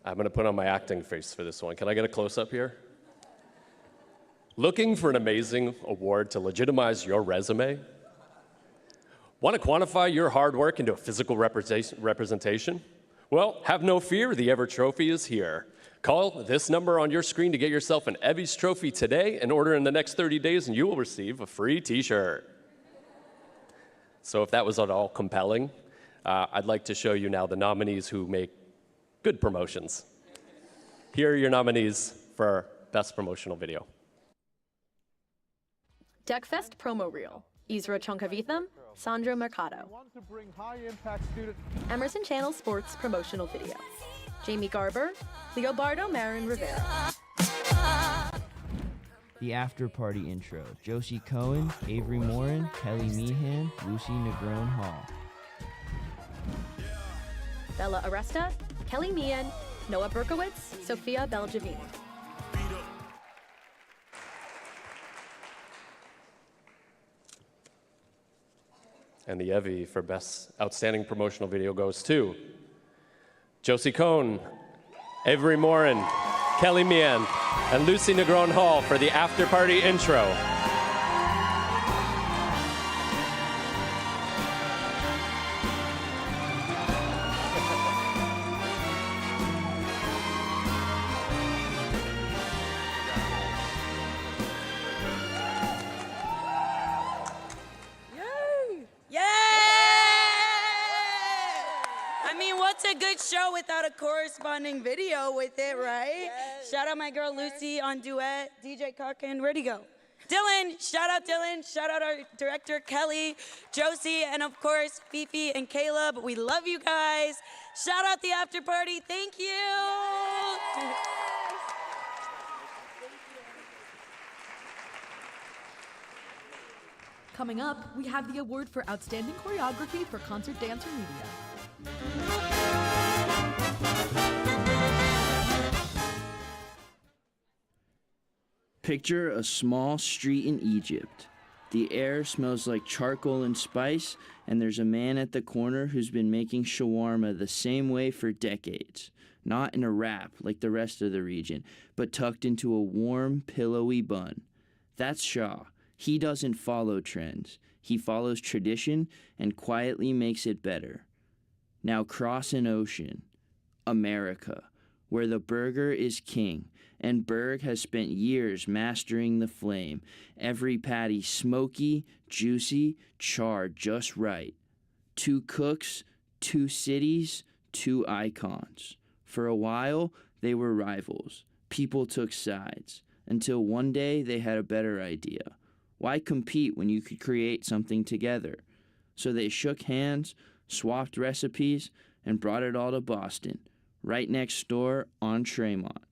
I'm going to put on my acting face for this one. Can I get a close-up here? Looking for an amazing award to legitimize your resume? Want to quantify your hard work into a physical representation? Well, have no fear, the Ever Trophy is here. Call this number on your screen to get yourself an Evies trophy today and order in the next 30 days and you will receive a free t-shirt. So if that was at all compelling, I'd like to show you now the nominees who make good promotions. Here are your nominees for Best Promotional Video. Deckfest promo reel. Isra Chonkavitham, Sandro Mercado. Emerson Channel Sports promotional video. Jamie Garber, Leobardo Marin Rivera. The After Party intro. Josie Cohen, Avery Morin, Kelly Meehan, Lucy Negron Hall. Bella Aresta, Kelly Meehan, Noah Berkowitz, Sophia Belgivini. And the Evie for Best Outstanding Promotional Video goes to Josie Cohn, Avery Morin, Kelly Meehan, and Lucy Negron Hall for the After Party intro. Without a corresponding video with it, right? Yes. Shout out my girl Lucy on duet, DJ Cocken, where'd he go? Dylan, shout out our director Kelly, Josie, and of course Fifi and Caleb. We love you guys. Shout out the After Party, thank you. Yes. Coming up, we have the award for Outstanding Choreography for Concert Dance or Media. Picture a small street in Egypt. The air smells like charcoal and spice, and there's a man at the corner who's been making shawarma the same way for decades. Not in a wrap like the rest of the region, but tucked into a warm, pillowy bun. That's Shah. He doesn't follow trends. He follows tradition and quietly makes it better. Now cross an ocean. America, where the burger is king, and Berg has spent years mastering the flame. Every patty smoky, juicy, charred just right. 2 cooks, 2 cities, 2 icons. For a while, they were rivals. People took sides, until one day they had a better idea. Why compete when you could create something together? So they shook hands, swapped recipes, and brought it all to Boston, right next door on Tremont.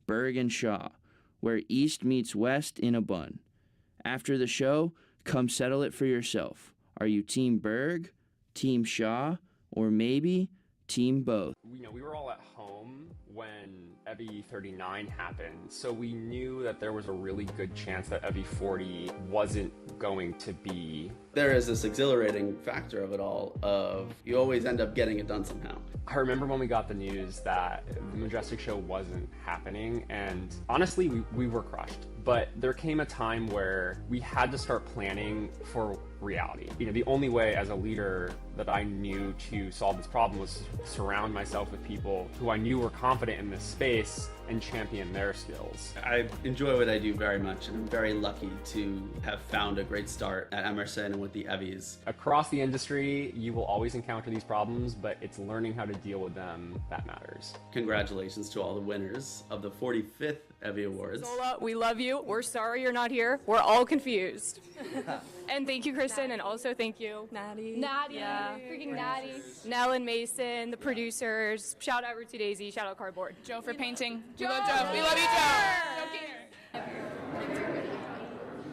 Berg and Shaw, where East meets West in a bun. After the show, come settle it for yourself. Are you Team Berg, Team Shaw, or maybe Team both? We were all at home when EVVY 39 happened, so we knew that there was a really good chance that EVVY 40 wasn't going to be. There is this exhilarating factor of it all, of you always end up getting it done somehow. I remember when we got the news that the Majestic show wasn't happening, and honestly, we were crushed. But there came a time where we had to start planning for reality. The only way as a leader that I knew to solve this problem was surround myself with people who I knew were confident in this space and champion their skills. I enjoy what I do very much, and I'm very lucky to have found a great start at Emerson and with the Evies. Across the industry, you will always encounter these problems, but it's learning how to deal with them that matters. Congratulations to all the winners of the 45th Evie Awards. Zola, we love you. We're sorry you're not here. We're all confused. And thank you, Kristen, and also thank you, Natty. Yeah, freaking Natty. Nell and Mason, the producers. Shout out Rootsy Daisy. Shout out Cardboard. Joe for painting. We love Joe. We love you, Joe.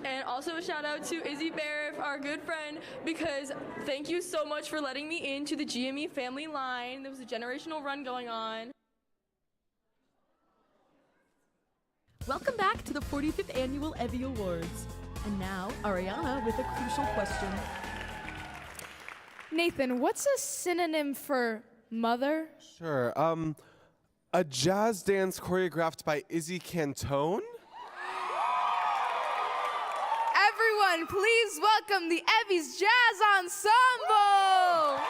And also a shout out to Izzy Barrett, our good friend, because thank you so much for letting me into the GME family line. There was a generational run going on. Welcome back to the 45th Annual EVVY Awards. And now, Ariana with a crucial question. Nathan, what's a synonym for mother? Sure. A jazz dance choreographed by Izzy Cantone? Everyone, please welcome the Evies Jazz Ensemble!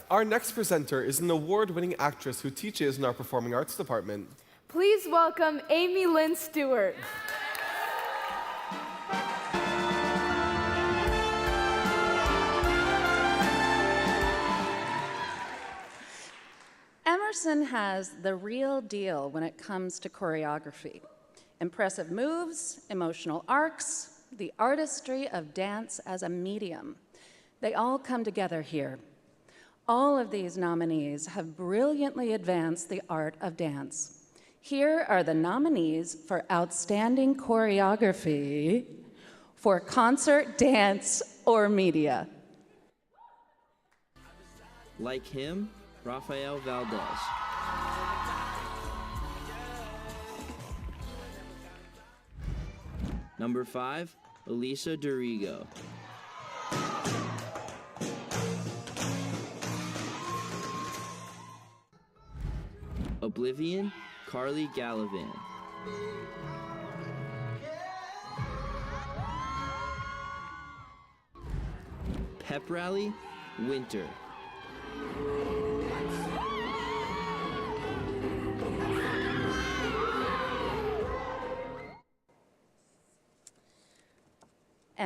Our next presenter is an award-winning actress who teaches in our Performing Arts Department. Please welcome Amy Lynn Stewart. Emerson has the real deal when it comes to choreography. Impressive moves, emotional arcs, the artistry of dance as a medium. They all come together here. All of these nominees have brilliantly advanced the art of dance. Here are the nominees for Outstanding Choreography for Concert, Dance, or Media. Like him, Rafael Valdez. Number 5, Elisa Dorigo. Oblivion, Carly Gallivan. Pep Rally, Winter.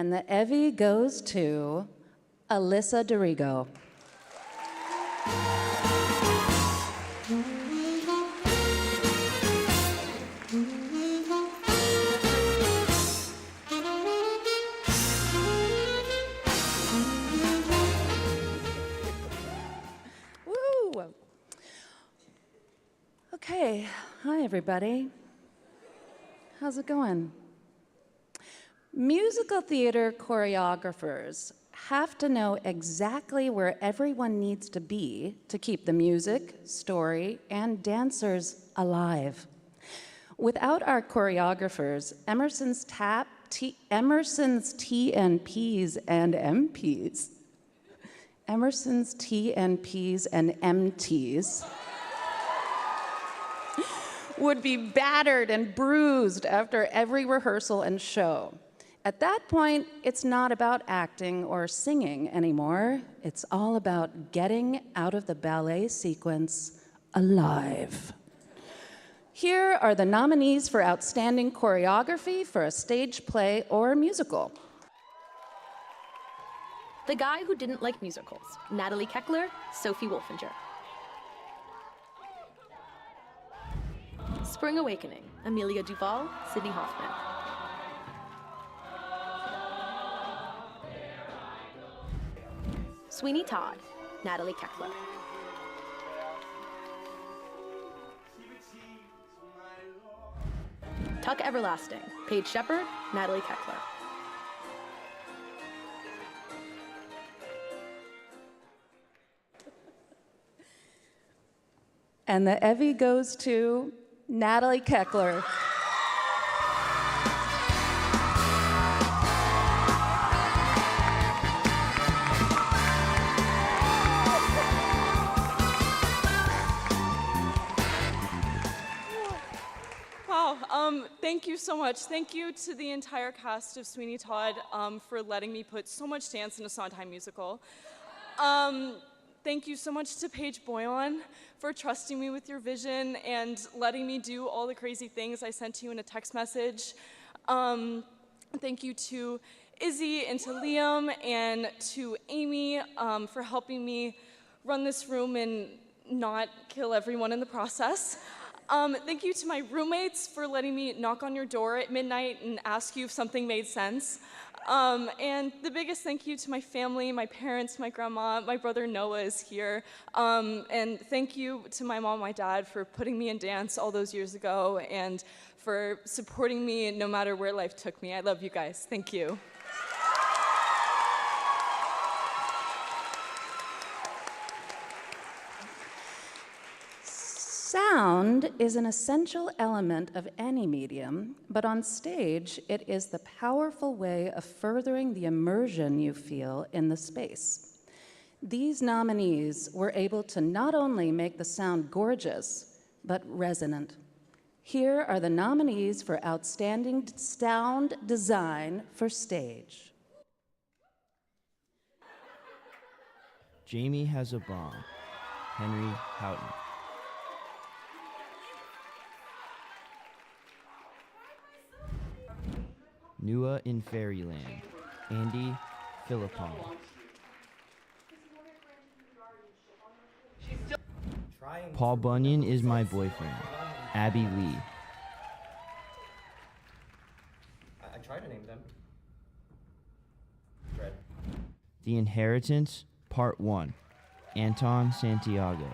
And the Evie goes to Alyssa Dorigo. Woo! Okay, hi everybody. How's it going? Musical theater choreographers have to know exactly where everyone needs to be to keep the music, story, and dancers alive. Without our choreographers, Emerson's TNPs and MPs, Emerson's TNPs and MTs would be battered and bruised after every rehearsal and show. At that point, it's not about acting or singing anymore. It's all about getting out of the ballet sequence alive. Here are the nominees for Outstanding Choreography for a Stage Play or Musical. The Guy Who Didn't Like Musicals, Natalie Keckler, Sophie Wolfinger. Spring Awakening, Amelia Duvall, Sydney Hoffman. Sweeney Todd, Natalie Keckler. Tuck Everlasting, Paige Shepard, Natalie Keckler. And the Evie goes to Natalie Keckler. Wow, thank you so much. Thank you to the entire cast of Sweeney Todd for letting me put so much dance in a Sondheim musical. Thank you so much to Paige Boyan for trusting me with your vision and letting me do all the crazy things I sent to you in a text message. Thank you to Izzy and to Liam and to Amy for helping me run this room and not kill everyone in the process. Thank you to my roommates for letting me knock on your door at midnight and ask you if something made sense. And the biggest thank you to my family, my parents, my grandma, my brother Noah is here. And thank you to my mom and my dad for putting me in dance all those years ago and for supporting me no matter where life took me. I love you guys. Thank you. Sound is an essential element of any medium, but on stage, it is the powerful way of furthering the immersion you feel in the space. These nominees were able to not only make the sound gorgeous, but resonant. Here are the nominees for Outstanding Sound Design for Stage. Jamie Has a Bomb, Henry Houghton. Nua in Fairyland, Andy Philippon. Paul Bunyan Is My Boyfriend, Abby Lee. I tried to name them. Dread. The Inheritance, Part 1, Anton Santiago.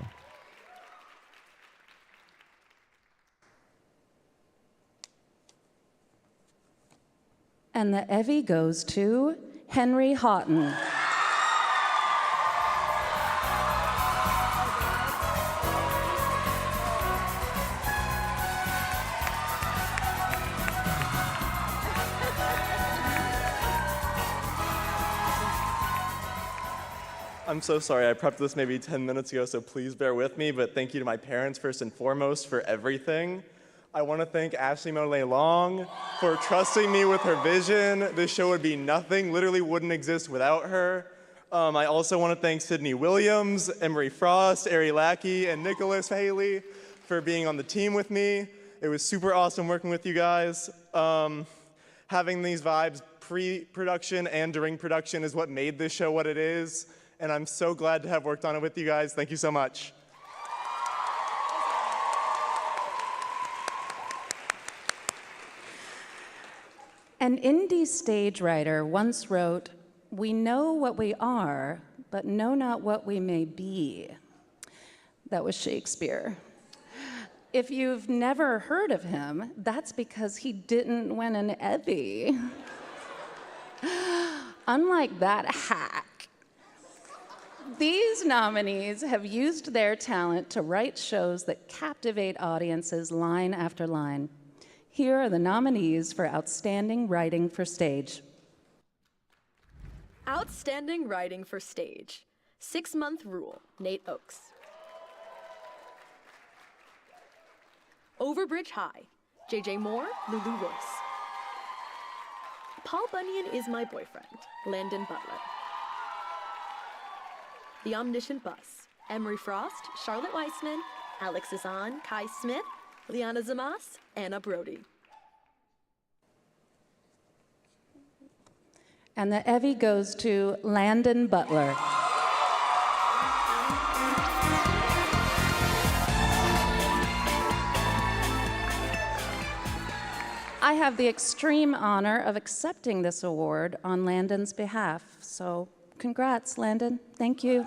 And the Evie goes to Henry Houghton. I'm so sorry, I prepped this maybe 10 minutes ago, so please bear with me, but thank you to my parents first and foremost for everything. I want to thank Ashley Monet Long for trusting me with her vision. This show would be nothing, literally wouldn't exist without her. I also want to thank Sydney Williams, Emery Frost, Ari Lackey, and Nicholas Haley for being on the team with me. It was super awesome working with you guys. Having these vibes pre-production and during production is what made this show what it is, and I'm so glad to have worked on it with you guys. Thank you so much. An indie stage writer once wrote, "We know what we are, but know not what we may be." That was Shakespeare. If you've never heard of him, that's because he didn't win an Evie. Unlike that hack, these nominees have used their talent to write shows that captivate audiences line after line. Here are the nominees for Outstanding Writing for Stage. Outstanding Writing for Stage. 6-Month Rule, Nate Oakes. Overbridge High, J.J. Moore, Lulu Royce. Paul Bunyan Is My Boyfriend, Landon Butler. The Omniscient Bus, Emery Frost, Charlotte Weissman, Alex Zazan, Kai Smith, Liana Zamas, Anna Brody. And the Evie goes to Landon Butler. I have the extreme honor of accepting this award on Landon's behalf. So congrats, Landon. Thank you.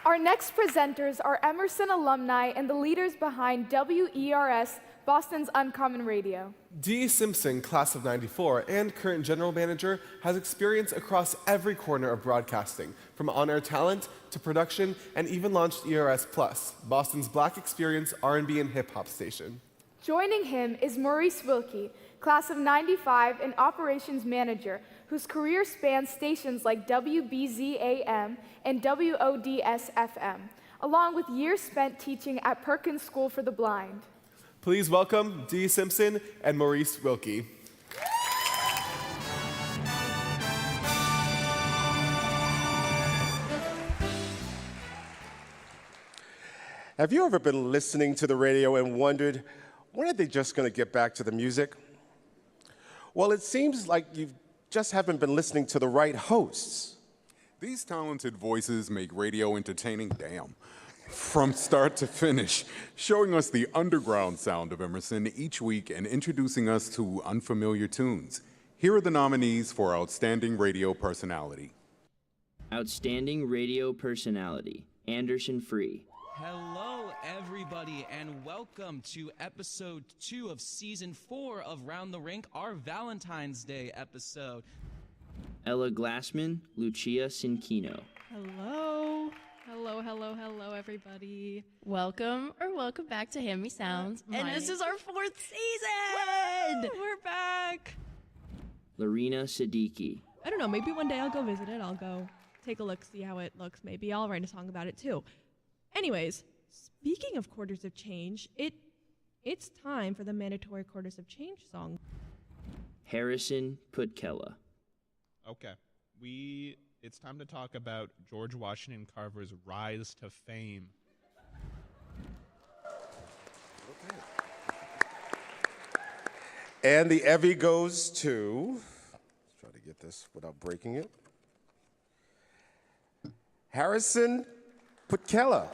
Our next presenters are Emerson alumni and the leaders behind WERS, Boston's Uncommon Radio. Dee Simpson, class of '94 and current general manager, has experience across every corner of broadcasting, from on-air talent to production, and even launched ERS Plus, Boston's Black experience R&B and hip-hop station. Joining him is Maurice Wilkie, class of '95 and operations manager, whose career spans stations like WBZAM and WODS-FM, along with years spent teaching at Perkins School for the Blind. Please welcome Dee Simpson and Maurice Wilkie. Have you ever been listening to the radio and wondered, when are they just going to get back to the music? Well, it seems like you just haven't been listening to the right hosts. These talented voices make radio entertaining, from start to finish, showing us the underground sound of Emerson each week and introducing us to unfamiliar tunes. Here are the nominees for Outstanding Radio Personality. Outstanding Radio Personality, Anderson Free. Hello, everybody, and welcome to episode 2 of season 4 of Round the Rink, our Valentine's Day episode. Ella Glassman, Lucia Cinquino. Hello. Hello, everybody. Welcome back to Hand Me Sounds. And this is our 4th season! We're back! Lorena Siddiqui. I don't know, maybe one day I'll go visit it. I'll go take a look, see how it looks. Maybe I'll write a song about it too. Anyways, speaking of Quarters of Change, it's time for the mandatory Quarters of Change song. Harrison Putkella. Okay, it's time to talk about George Washington Carver's rise to fame. Okay. And the Evie goes to, let's try to get this without breaking it, Harrison Putkella.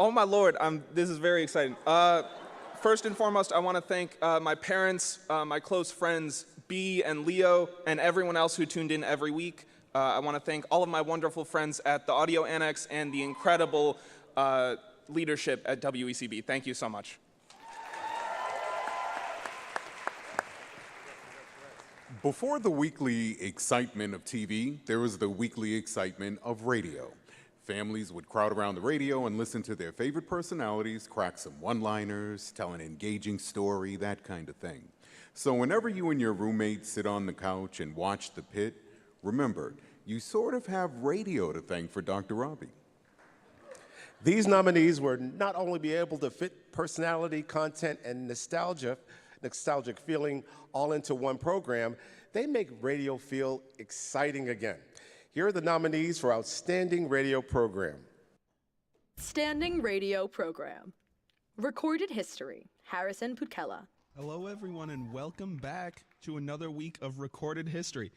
Oh my Lord, this is very exciting. First and foremost, I want to thank my parents, my close friends, B and Leo, and everyone else who tuned in every week. I want to thank all of my wonderful friends at the Audio Annex and the incredible leadership at WECB. Thank you so much. Before the weekly excitement of TV, there was the weekly excitement of radio. Families would crowd around the radio and listen to their favorite personalities, crack some one-liners, tell an engaging story, that kind of thing. So whenever you and your roommate sit on the couch and watch The Pit, remember, you sort of have radio to thank for Dr. Robbie. These nominees will not only be able to fit personality, content, and nostalgic feeling all into one program, they make radio feel exciting again. Here are the nominees for Outstanding Radio Program. Standing Radio Program. Recorded History, Harrison Putkella. Hello, everyone, and welcome back to another week of Recorded History.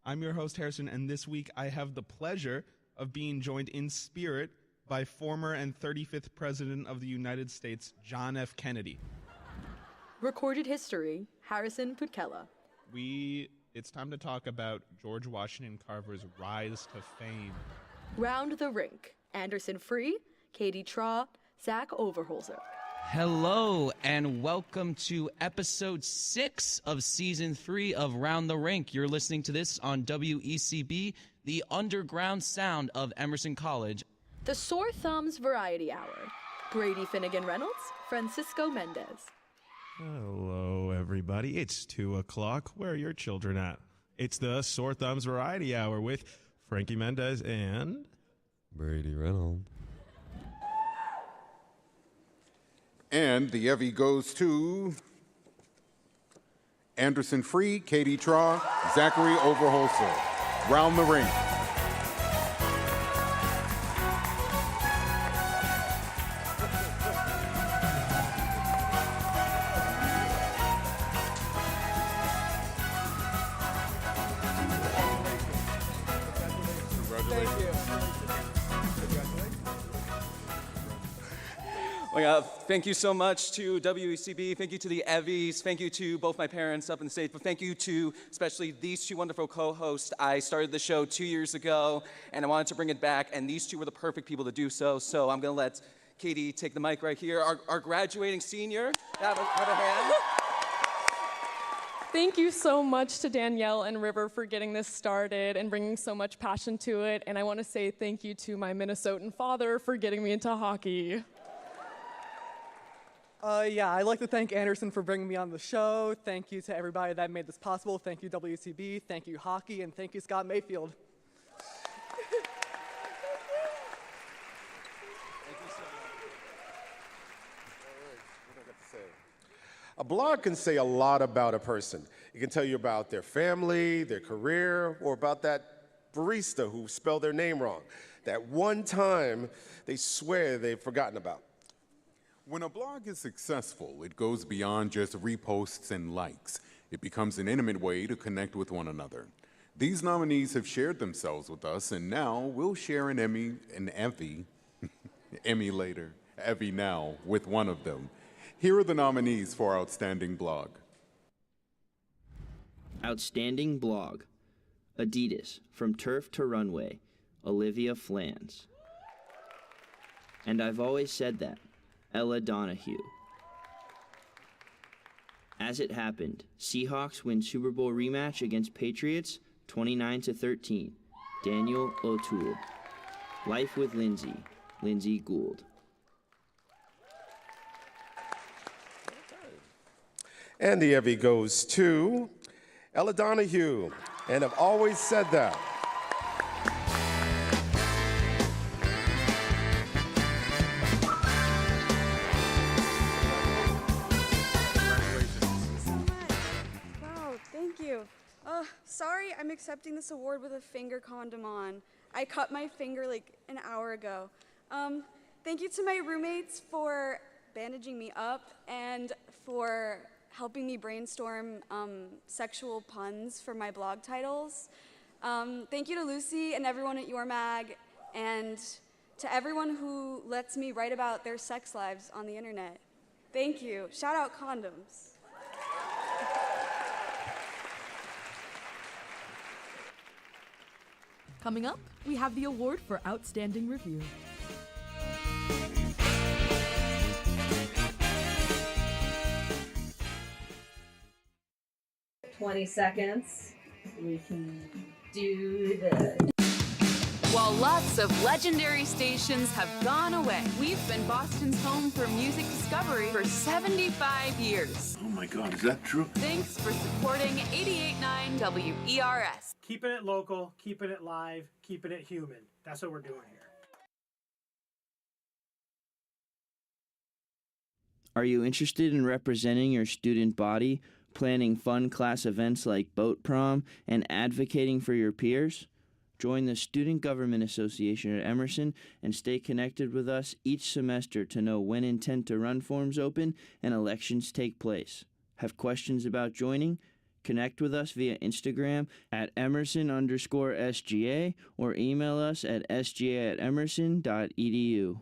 I'm your host, Harrison, and this week I have the pleasure of being joined in spirit by former and 35th President of the United States, John F. Kennedy. Recorded History, Harrison Putkella. It's time to talk about George Washington Carver's rise to fame. Round the Rink, Anderson Free, Katie Traw, Zach Overholzer. Hello, and welcome to episode 6 of season 3 of Round the Rink. You're listening to this on WECB, the underground sound of Emerson College. The Sore Thumbs Variety Hour. Brady Finnegan Reynolds, Francisco Mendez. Hello, everybody. It's 2 o'clock. Where are your children at? It's the Sore Thumbs Variety Hour with Frankie Mendez and Brady Reynolds. And the Evie goes to Anderson Free, Katie Traw, Zachary Overholser. Round the Rink. Thank you so much to WECB. Thank you to the Evies. Thank you to both my parents up in the stage. But thank you to especially these two wonderful co-hosts. I started the show 2 years ago, and I wanted to bring it back, and these two were the perfect people to do so. So I'm going to let Katie take the mic right here. Our graduating senior. Have a hand. Thank you so much to Danielle and River for getting this started and bringing so much passion to it. And I want to say thank you to my Minnesotan father for getting me into hockey. I'd like to thank Anderson for bringing me on the show. Thank you to everybody that made this possible. Thank you, WCB. Thank you, Hockey. And thank you, Scott Mayfield. A blog can say a lot about a person. It can tell you about their family, their career, or about that barista who spelled their name wrong. That one time they swear they've forgotten about. When a blog is successful, it goes beyond just reposts and likes. It becomes an intimate way to connect with one another. These nominees have shared themselves with us, and now we'll share an Emmy later, Evie now, with one of them. Here are the nominees for Outstanding Blog. Outstanding Blog. Adidas, From Turf to Runway, Olivia Flans. And I've Always Said That, Ella Donahue. As It Happened, Seahawks win Super Bowl rematch against Patriots 29-13, Daniel O'Toole. Life with Lindsay, Lindsay Gould. And the Evie goes to Ella Donahue, and I've always said that. Sorry, I'm accepting this award with a finger condom on. I cut my finger like an hour ago. Thank you to my roommates for bandaging me up and for helping me brainstorm sexual puns for my blog titles. Thank you to Lucy and everyone at Your Mag, and to everyone who lets me write about their sex lives on the internet. Thank you. Shout out condoms. Coming up, we have the award for Outstanding Review. "20 seconds. We can do this." While lots of legendary stations have gone away, we've been Boston's home for music discovery for 75 years. Oh my God, is that true? Thanks for supporting 88.9 WERS. Keeping it local, keeping it live, keeping it human. That's what we're doing here. Are you interested in representing your student body, planning fun class events like boat prom, and advocating for your peers? Join the Student Government Association at Emerson and stay connected with us each semester to know when intent to run forms open and elections take place. Have questions about joining? Connect with us via Instagram at Emerson_SGA or email us at sga@emerson.edu.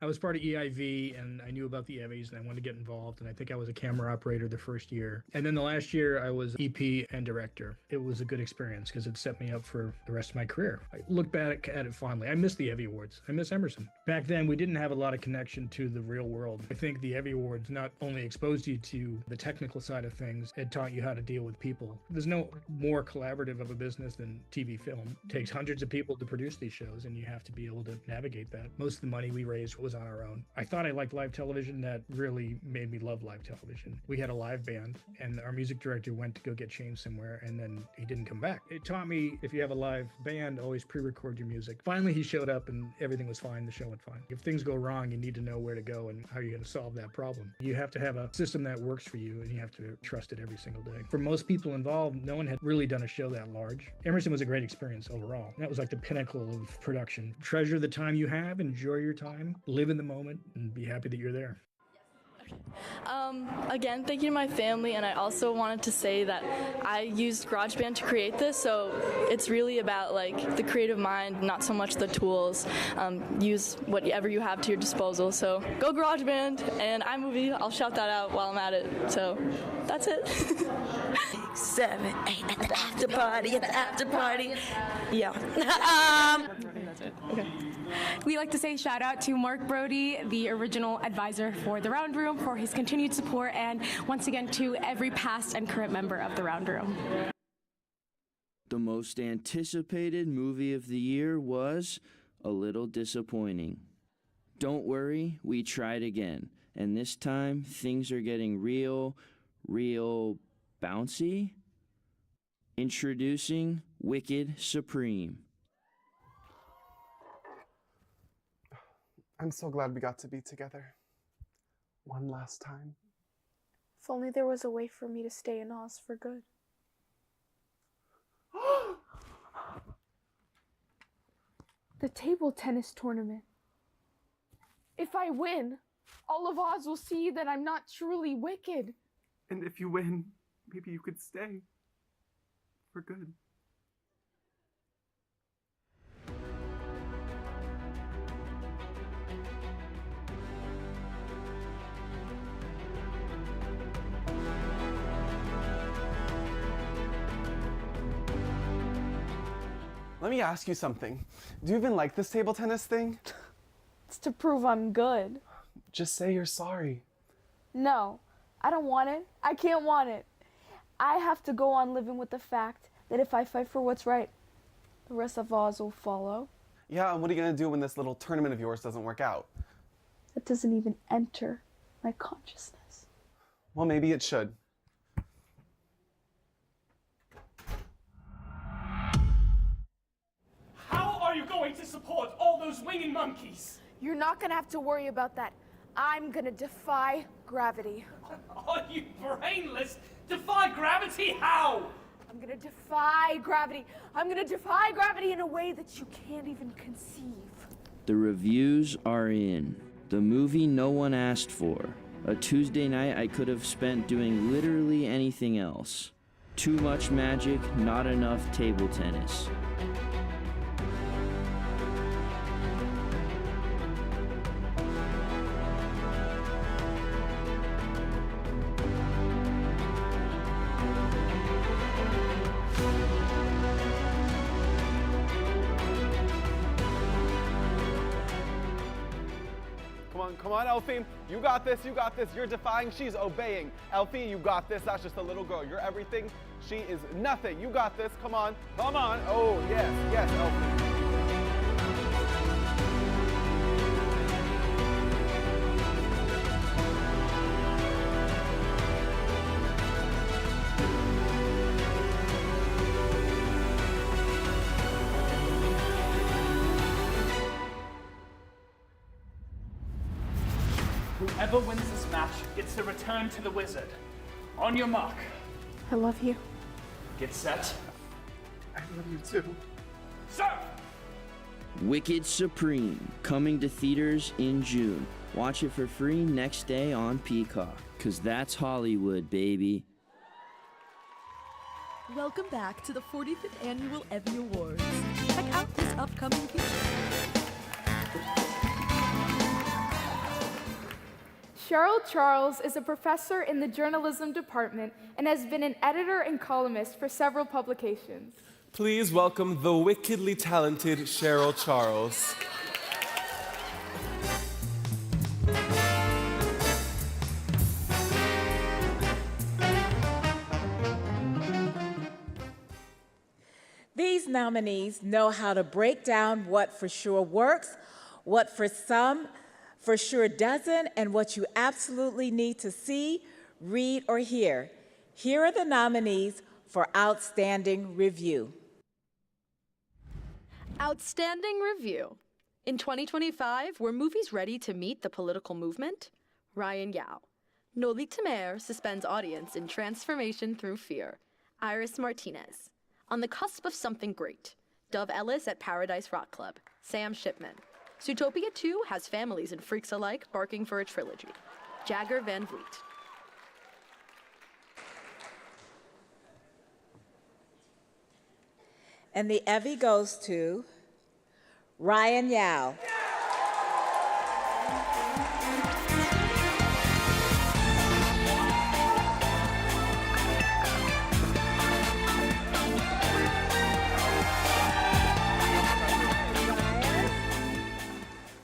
I was part of EIV, and I knew about the Evies, and I wanted to get involved, and I think I was a camera operator the first year. And then the last year, I was EP and director. It was a good experience because it set me up for the rest of my career. I look back at it fondly. I miss the EVVY Awards. I miss Emerson. Back then, we didn't have a lot of connection to the real world. I think the EVVY Awards not only exposed you to the technical side of things, it taught you how to deal with people. There's no more collaborative of a business than TV film. It takes hundreds of people to produce these shows, and you have to be able to navigate that. Most of the money we raised was on our own. I thought I liked live television. That really made me love live television. We had a live band, and our music director went to go get changed somewhere, and then he didn't come back. It taught me, if you have a live band, always pre-record your music. Finally, he showed up, and everything was fine. The show went fine. If things go wrong, you need to know where to go and how you're going to solve that problem. You have to have a system that works for you, and you have to trust it every single day. For most people involved, no one had really done a show that large. Emerson was a great experience overall. That was like the pinnacle of production. Treasure the time you have, enjoy your time, live in the moment, and be happy that you're there. Again, thank you to my family, and I also wanted to say that I used GarageBand to create this, so it's really about like the creative mind, not so much the tools. Use whatever you have to your disposal, so go GarageBand and iMovie. I'll shout that out while I'm at it, so that's it. 7, 8 at the after party, Yeah. That's it. Okay. We like to say shout out to Mark Brody, the original advisor for the Round Room, for his continued support, and once again to every past and current member of the Round Room. The most anticipated movie of the year was a little disappointing. Don't worry, we tried again, and this time things are getting real bouncy. Introducing Wicked Supreme. I'm so glad we got to be together. One last time. If only there was a way for me to stay in Oz for good. The table tennis tournament. If I win, all of Oz will see that I'm not truly wicked. And if you win, maybe you could stay. For good. Let me ask you something. Do you even like this table tennis thing? It's to prove I'm good. Just say you're sorry. No, I don't want it. I can't want it. I have to go on living with the fact that if I fight for what's right, the rest of Oz will follow. Yeah, and what are you gonna do when this little tournament of yours doesn't work out? That doesn't even enter my consciousness. Well, maybe it should. How are you going to support all those winged monkeys? You're not gonna have to worry about that. I'm gonna defy gravity. Are you brainless? Defy gravity? How? I'm gonna defy gravity. I'm gonna defy gravity in a way that you can't even conceive. The reviews are in. The movie no one asked for. A Tuesday night I could have spent doing literally anything else. Too much magic, not enough table tennis. Come on, Elfie. You got this, you got this. You're defying, she's obeying. Elfie, you got this. That's just a little girl. You're everything. She is nothing. You got this. Come on. Come on. Oh, yes, yes, Elfie. Whoever wins this match gets to return to the wizard. On your mark. I love you. Get set. I love you too. Serve! Wicked Supreme, coming to theaters in June. Watch it for free next day on Peacock, 'cause that's Hollywood, baby. Welcome back to the 45th Annual EVVY Awards. Check out this upcoming feature. Cheryl Charles is a professor in the journalism department and has been an editor and columnist for several publications. Please welcome the wickedly talented Cheryl Charles. These nominees know how to break down what for sure works, what for some for sure doesn't, and what you absolutely need to see, read, or hear. Here are the nominees for Outstanding Review. Outstanding Review. In 2025, were movies ready to meet the political movement? Ryan Yao. Noli Tamer suspends audience in Transformation Through Fear. Iris Martinez. On the Cusp of Something Great. Dove Ellis at Paradise Rock Club. Sam Shipman. Zootopia 2 has families and freaks alike barking for a trilogy. Jagger Van Vliet. And the Evie goes to Ryan Yao.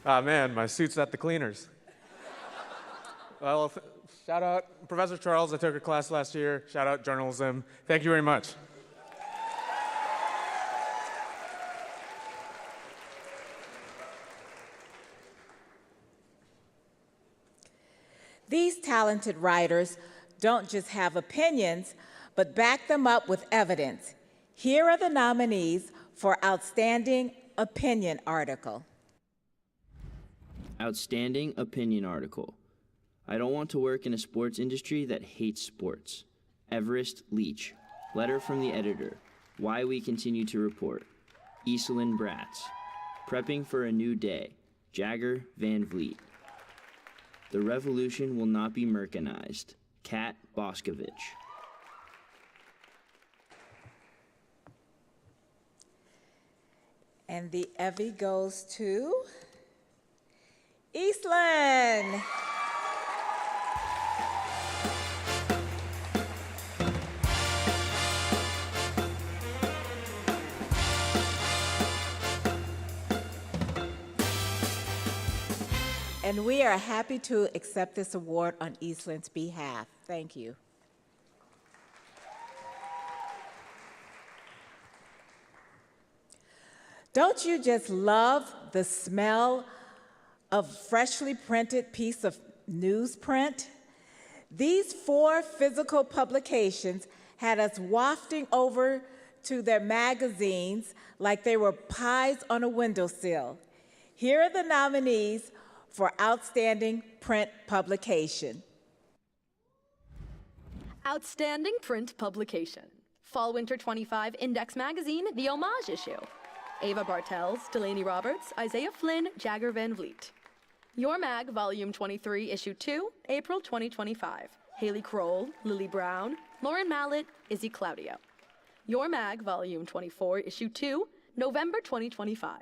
Ah, man, my suit's at the cleaners. Well, shout out Professor Charles. I took a class last year. Shout out journalism. Thank you very much. These talented writers don't just have opinions, but back them up with evidence. Here are the nominees for Outstanding Opinion Article. Outstanding opinion article. I don't want to work in a sports industry that hates sports. Everest Leach. Letter from the editor. Why we continue to report. Eastland Bratz. Prepping for a new day. Jagger Van Vliet. The revolution will not be Mercanized. Kat Boscovich. And the Evie goes to Eastland. And we are happy to accept this award on Eastland's behalf. Thank you. Don't you just love the smell of freshly printed piece of newsprint? These 4 physical publications had us wafting over to their magazines like they were pies on a windowsill. Here are the nominees for Outstanding Print Publication. Outstanding Print Publication. Fall-Winter 25 Index Magazine, the Homage issue. Ava Bartels, Delaney Roberts, Isaiah Flynn, Jagger Van Vliet. Your Mag, Volume 23, Issue 2, April 2025. Haley Kroll, Lily Brown, Lauren Mallett, Izzy Claudio. Your Mag, Volume 24, Issue 2, November 2025.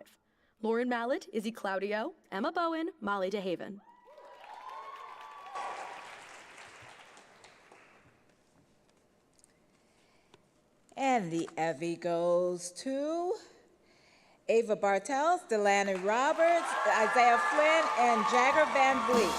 Lauren Mallett, Izzy Claudio, Emma Bowen, Molly DeHaven. And the Evie goes to Ava Bartels, Delaney Roberts, Isaiah Flynn, and Jagger Van Vliet.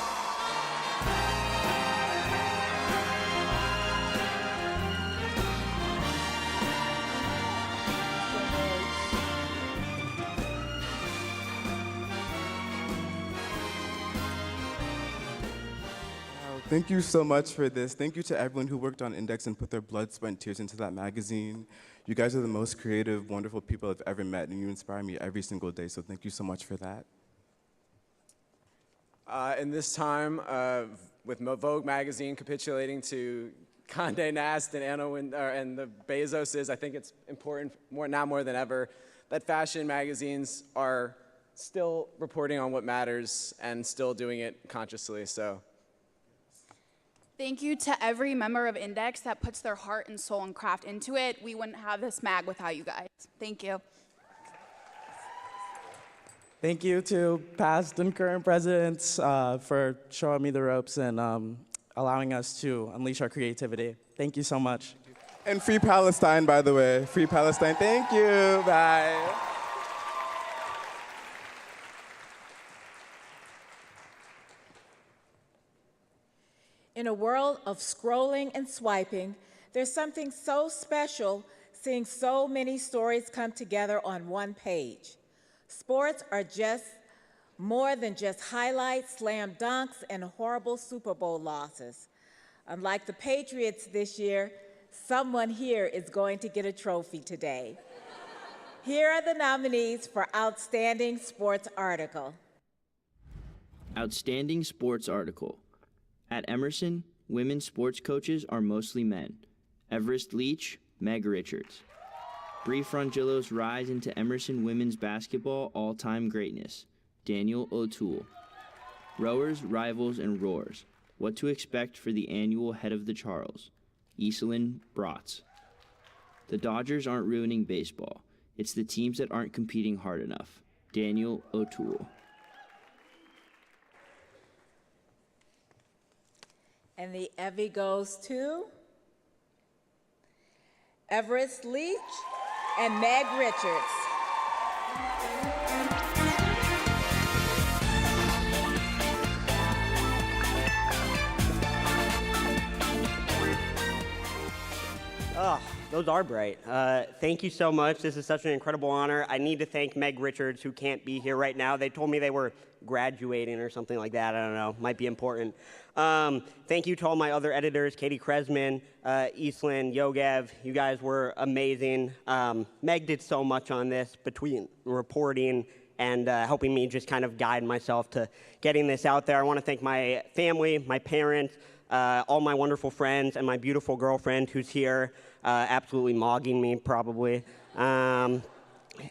Thank you so much for this. Thank you to everyone who worked on Index and put their blood, sweat, and tears into that magazine. You guys are the most creative, wonderful people I've ever met, and you inspire me every single day, so thank you so much for that. In this time, with Vogue magazine capitulating to Condé Nast and and the Bezoses, I think it's important now more than ever that fashion magazines are still reporting on what matters and still doing it consciously. So. Thank you to every member of Index that puts their heart and soul and craft into it. We wouldn't have this mag without you guys. Thank you. Thank you to past and current presidents for showing me the ropes and allowing us to unleash our creativity. Thank you so much. And free Palestine, by the way. Free Palestine. Thank you. Bye. In a world of scrolling and swiping, there's something so special seeing so many stories come together on one page. Sports are just more than just highlights, slam dunks, and horrible Super Bowl losses. Unlike the Patriots this year, someone here is going to get a trophy today. Here are the nominees for Outstanding Sports Article. Outstanding Sports Article. At Emerson, women's sports coaches are mostly men. Everest Leach, Meg Richards. Bree Frangillo's rise into Emerson women's basketball all-time greatness. Daniel O'Toole. Rowers, Rivals, and Roars. What to expect for the annual Head of the Charles. Iselin Bratz. The Dodgers aren't ruining baseball. It's the teams that aren't competing hard enough. Daniel O'Toole. And the Evie goes to Everest Leach and Meg Richards. Oh, those are bright. Thank you so much. This is such an incredible honor. I need to thank Meg Richards, who can't be here right now. They told me they were graduating or something like that. I don't know. Might be important. Thank you to all my other editors, Katie Kresman, Iselin, Yogev. You guys were amazing. Meg did so much on this between reporting and helping me just kind of guide myself to getting this out there. I want to thank my family, my parents, all my wonderful friends, and my beautiful girlfriend who's here, absolutely mogging me probably.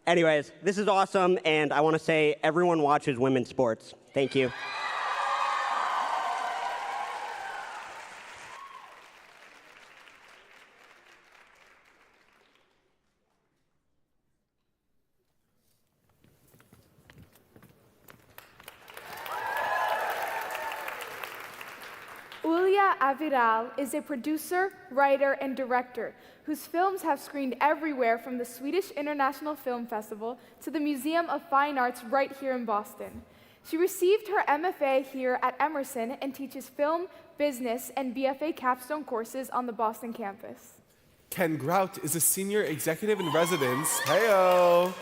Anyways, this is awesome, and I want to say everyone watches women's sports. Thank you. Aviral is a producer, writer, and director whose films have screened everywhere from the Swedish International Film Festival to the Museum of Fine Arts right here in Boston. She received her MFA here at Emerson and teaches film, business, and BFA capstone courses on the Boston campus. Ken Grout is a senior executive in residence, heyo,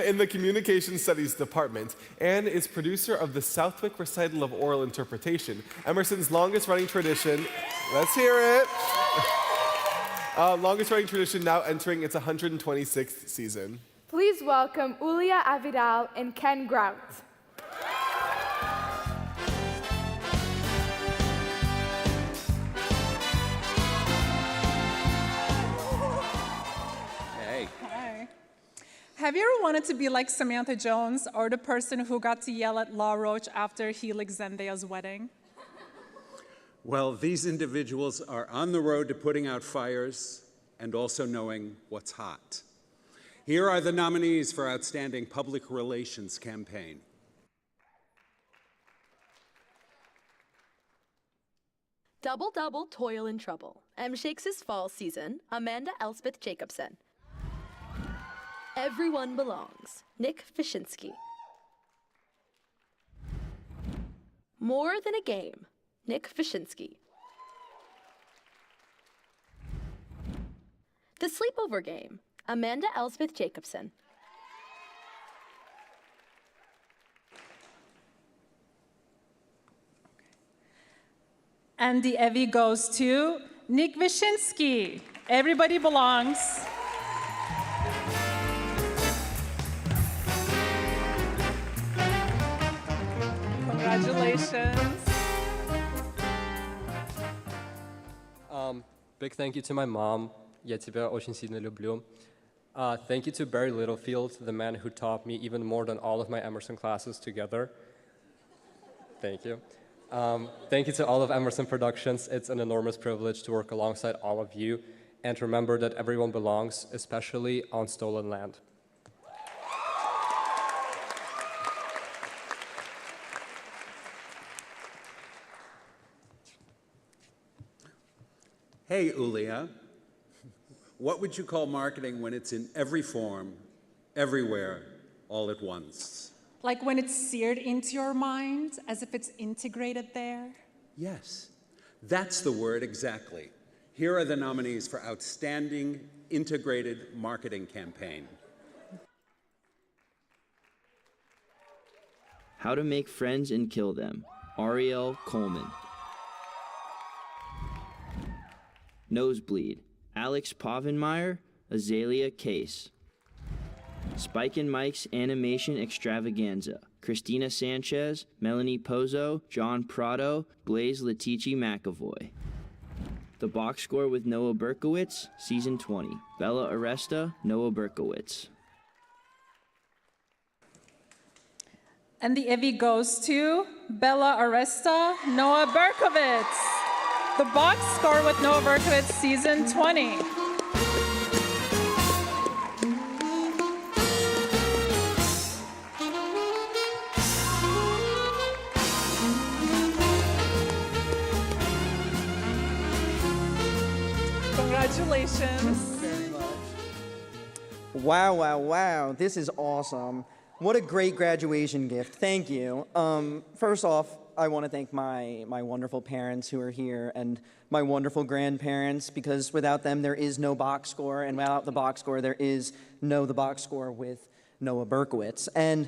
in the Communication Studies Department, and is producer of the Southwick Recital of Oral Interpretation, Emerson's longest-running tradition. Let's hear it. Longest-running tradition, now entering its 126th season. Please welcome Ulia Aviral and Ken Grout. Have you ever wanted to be like Samantha Jones or the person who got to yell at Law Roach after Helix Zendaya's wedding? Well, these individuals are on the road to putting out fires and also knowing what's hot. Here are the nominees for Outstanding Public Relations Campaign. Double Double Toil and Trouble. M. Shakes' Fall Season. Amanda Elspeth Jacobson. Everyone Belongs. Nick Wyszynski. More Than a Game. Nick Wyszynski. The Sleepover Game. Amanda Elspeth Jacobson. And the Evie goes to Nick Wyszynski. Everybody Belongs. Congratulations. Big thank you to my mom. Я тебя очень сильно люблю. Thank you to Barry Littlefield, the man who taught me even more than all of my Emerson classes together. Thank you. Thank you to all of Emerson Productions. It's an enormous privilege to work alongside all of you. And remember that everyone belongs, especially on stolen land. Hey, Ulia. What would you call marketing when it's in every form, everywhere, all at once? Like when it's seared into your mind, as if it's integrated there? Yes, that's the word exactly. Here are the nominees for Outstanding Integrated Marketing Campaign. How to Make Friends and Kill Them, Ariel Coleman. Nosebleed, Alex Povenmire, Azalea Case. Spike and Mike's Animation Extravaganza, Christina Sanchez, Melanie Pozo, John Prado, Blaze Letici McAvoy. The Box Score with Noah Berkowitz, Season 20, Bella Aresta, Noah Berkowitz. And the Evie goes to Bella Aresta, Noah Berkowitz. The Box Score with Noah Berkowitz, Season 20. Congratulations. Very much. Wow, wow, wow. This is awesome. What a great graduation gift. Thank you. First off, I want to thank my wonderful parents who are here and my wonderful grandparents, because without them there is no Box Score, and without the Box Score there is no The Box Score with Noah Berkowitz. And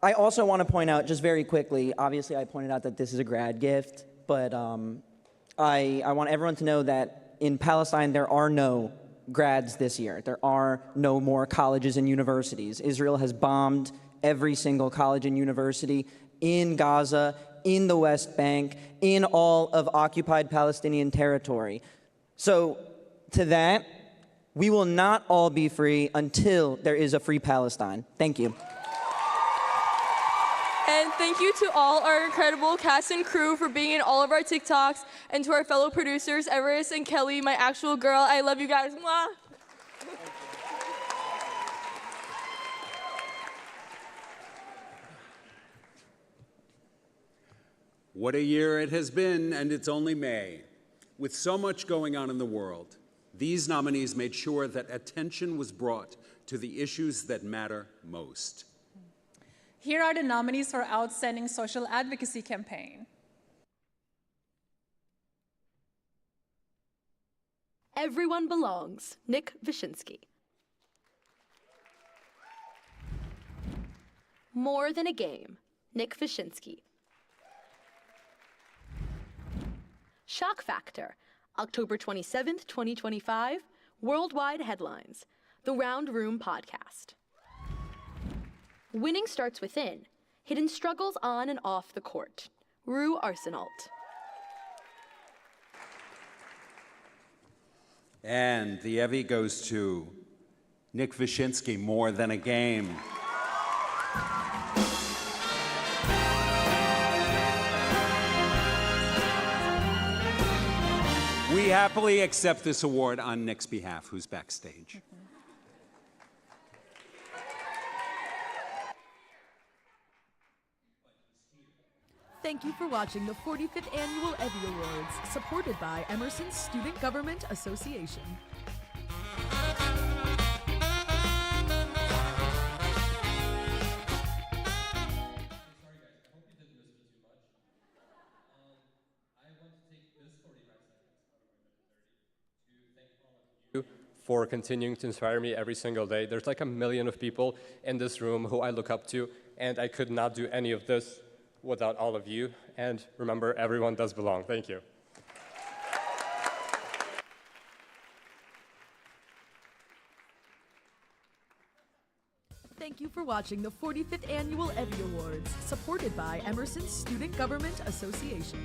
I also want to point out just very quickly, obviously I pointed out that this is a grad gift, but I want everyone to know that in Palestine there are no grads this year. There are no more colleges and universities. Israel has bombed every single college and university in Gaza, in the West Bank, in all of occupied Palestinian territory. So to that, we will not all be free until there is a free Palestine. Thank you. And thank you to all our incredible cast and crew for being in all of our TikToks, and to our fellow producers, Everest and Kelly, my actual girl. I love you guys. Mwah. What a year it has been, and it's only May. With so much going on in the world, these nominees made sure that attention was brought to the issues that matter most. Here are the nominees for Outstanding Social Advocacy Campaign. Everyone Belongs, Nick Wyszynski. More Than a Game, Nick Wyszynski. Shock Factor, October 27th, 2025, Worldwide Headlines, The Round Room Podcast. Winning Starts Within, Hidden Struggles on and off the court, Rue Arsenault. And the Evie goes to Nick Wyszynski, More Than a Game. We happily accept this award on Nick's behalf, who's backstage. Thank you for watching the 45th Annual EVVY Awards, supported by Emerson Student Government Association. For continuing to inspire me every single day. There's like 1 million of people in this room who I look up to, and I could not do any of this without all of you. And remember, everyone does belong. Thank you. thank you for watching the 45th Annual Evie Awards, supported by Emerson Student Government Association.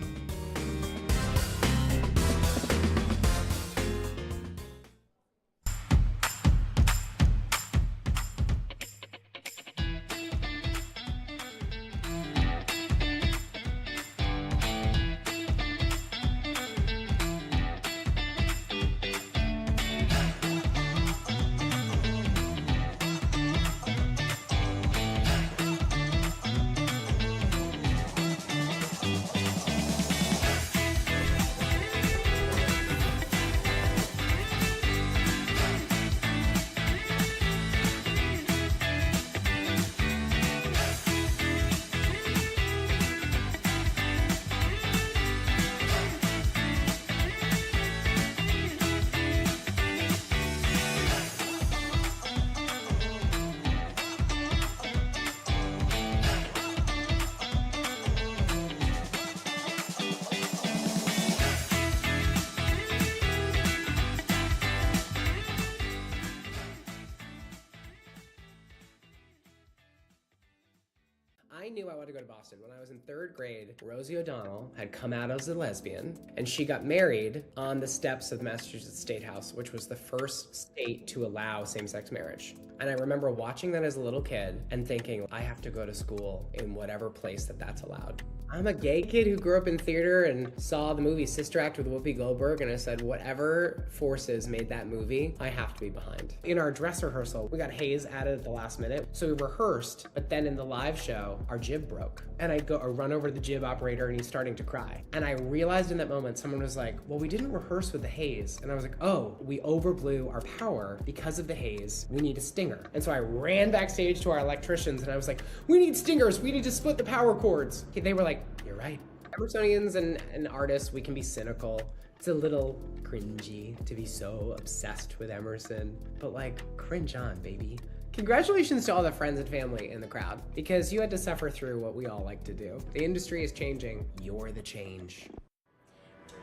I knew I wanted to go to Boston. When I was in 3rd grade, Rosie O'Donnell had come out as a lesbian, and she got married on the steps of the Massachusetts State House, which was the first state to allow same-sex marriage. And I remember watching that as a little kid and thinking, I have to go to school in whatever place that's allowed. I'm a gay kid who grew up in theater and saw the movie Sister Act with Whoopi Goldberg, and I said, whatever forces made that movie, I have to be behind. In our dress rehearsal, we got Hayes added at the last minute, so we rehearsed, but then in the live show, our jib broke. And I run over to the jib operator, and he's starting to cry. And I realized in that moment, someone was like, well, we didn't rehearse with the haze. And I was like, oh, we overblew our power because of the haze. We need a stinger. And so I ran backstage to our electricians, and I was like, we need stingers. We need to split the power cords. They were like, you're right. Emersonians and artists, we can be cynical. It's a little cringy to be so obsessed with Emerson, but like, cringe on, baby. Congratulations to all the friends and family in the crowd, because you had to suffer through what we all like to do. The industry is changing. You're the change.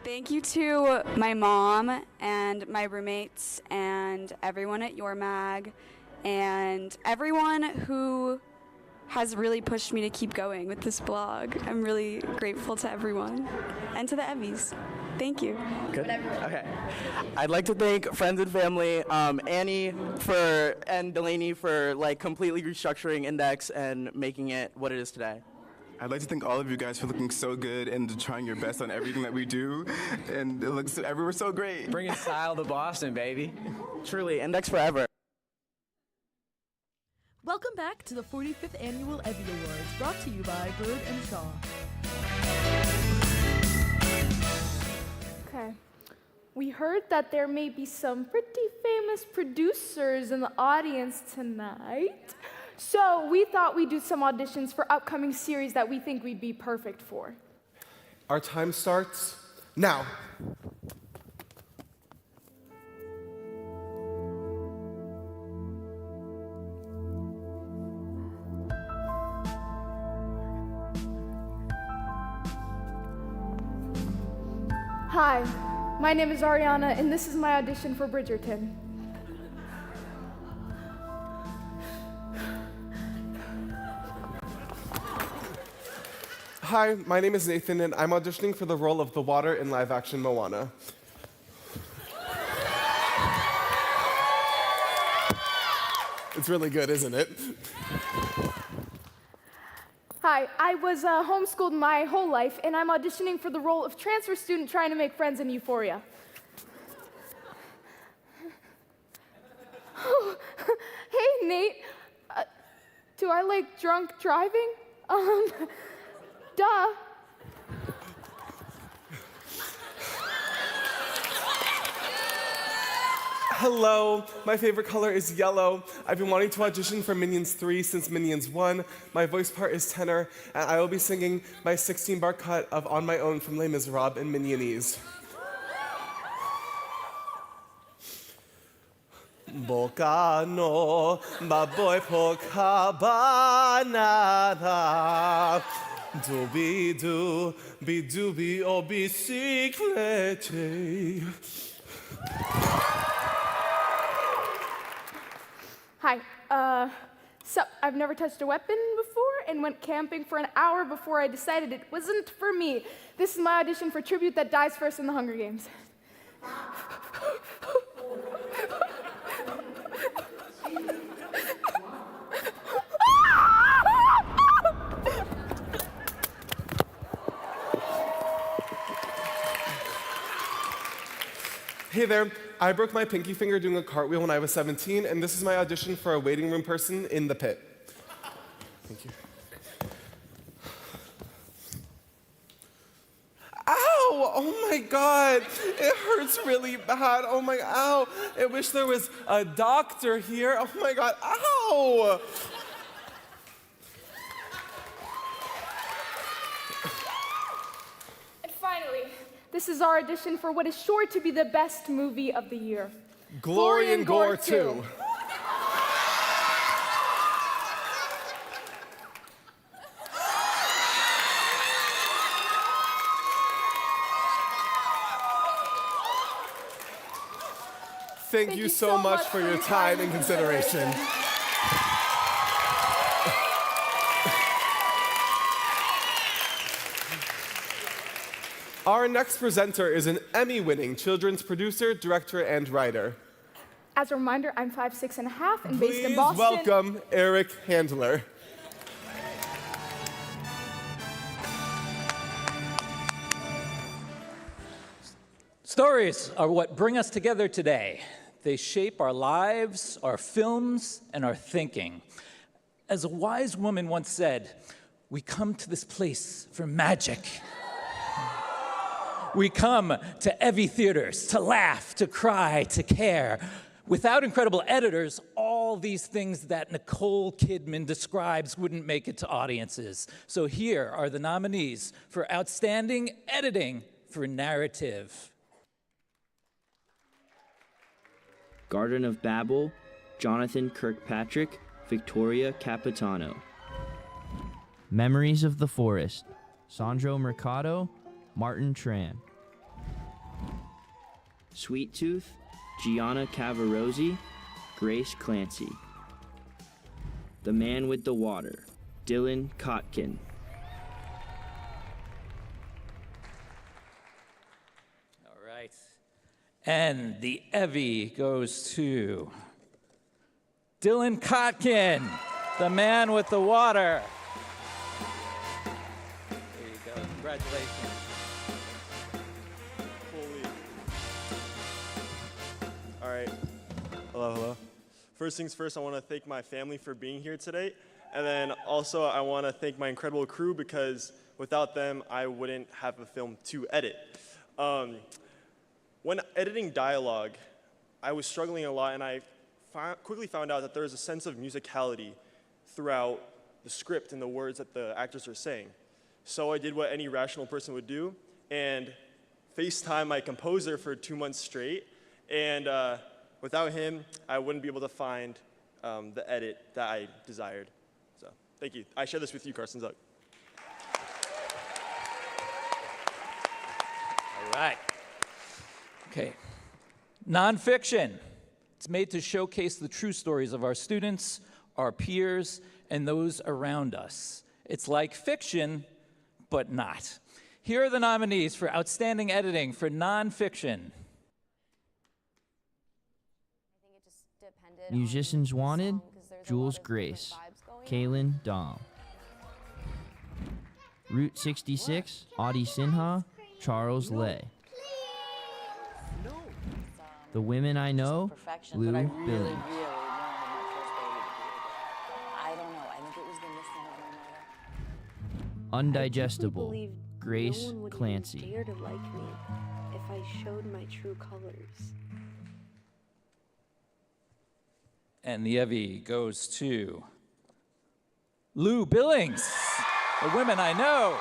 Thank you to my mom and my roommates and everyone at Your Mag and everyone who has really pushed me to keep going with this blog. I'm really grateful to everyone and to the Evies. Thank you. Good. Okay. I'd like to thank friends and family, Annie and Delaney for completely restructuring Index and making it what it is today. I'd like to thank all of you guys for looking so good and trying your best on everything that we do. And it looks everywhere so great. Bringing style to Boston, baby. Truly, Index forever. Welcome back to the 45th Annual Evie Awards, brought to you by Bird and Shaw. Okay. We heard that there may be some pretty famous producers in the audience tonight. So we thought we'd do some auditions for upcoming series that we think we'd be perfect for. Our time starts now. Hi, my name is Ariana, and this is my audition for Bridgerton. Hi, my name is Nathan, and I'm auditioning for the role of the water in live-action Moana. It's really good, isn't it? Hi, I was homeschooled my whole life, and I'm auditioning for the role of transfer student trying to make friends in Euphoria. Oh, hey, Nate. Do I like drunk driving? Duh. Hello, my favorite color is yellow. I've been wanting to audition for Minions 3 since Minions 1. My voice part is tenor, and I will be singing my 16-bar cut of On My Own from Les Miserables in Minionese. Bocano, baboy poca banana. Dooby-doo, be-dooby, o biciclete. Hi, So, I've never touched a weapon before and went camping for an hour before I decided it wasn't for me. This is my audition for Tribute That Dies First in the Hunger Games. Hey there, I broke my pinky finger doing a cartwheel when I was 17, and this is my audition for a waiting room person in the pit. Thank you. Ow! Oh my God, it hurts really bad. Oh my, ow. I wish there was a doctor here. Oh my God, ow! And finally, this is our audition for what is sure to be the best movie of the year. Glory and Gore 2. Thank you so much for your time and consideration. Our next presenter is an Emmy-winning children's producer, director, and writer. As a reminder, I'm 5'6½" and based in Boston. Please welcome Eric Handler. Stories are what bring us together today. They shape our lives, our films, and our thinking. As a wise woman once said, we come to this place for magic. We come to Evie theaters to laugh, to cry, to care. Without incredible editors, all these things that Nicole Kidman describes wouldn't make it to audiences. So here are the nominees for Outstanding Editing for Narrative. Garden of Babel, Jonathan Kirkpatrick, Victoria Capitano. Memories of the Forest, Sandro Mercado, Martin Tran. Sweet Tooth, Gianna Cavarozzi, Grace Clancy. The Man with the Water, Dylan Kotkin. All right. And the Evie goes to Dylan Kotkin, The Man with the Water. There you go. Congratulations. All right. Hello. First things first, I want to thank my family for being here today. And then also I want to thank my incredible crew because without them, I wouldn't have a film to edit. When editing dialogue, I was struggling a lot, and I quickly found out that there is a sense of musicality throughout the script and the words that the actors are saying. So I did what any rational person would do, and FaceTime my composer for 2 months straight, and without him, I wouldn't be able to find the edit that I desired. So thank you. I share this with you, Carson Zuck. All right. Okay. Nonfiction. It's made to showcase the true stories of our students, our peers, and those around us. It's like fiction, but not. Here are the nominees for Outstanding Editing for Nonfiction. Musicians Wanted, Jules Grace, Kaylin Dom. Route 66, Adi Sinha, Charles Lay. The Women I Know, Lou Billings. I don't know. I think it was the missing of my mother. Undigestible, Grace Clancy. Dare to like me if I showed my true colors. And the Evie goes to Lou Billings, The Women I Know.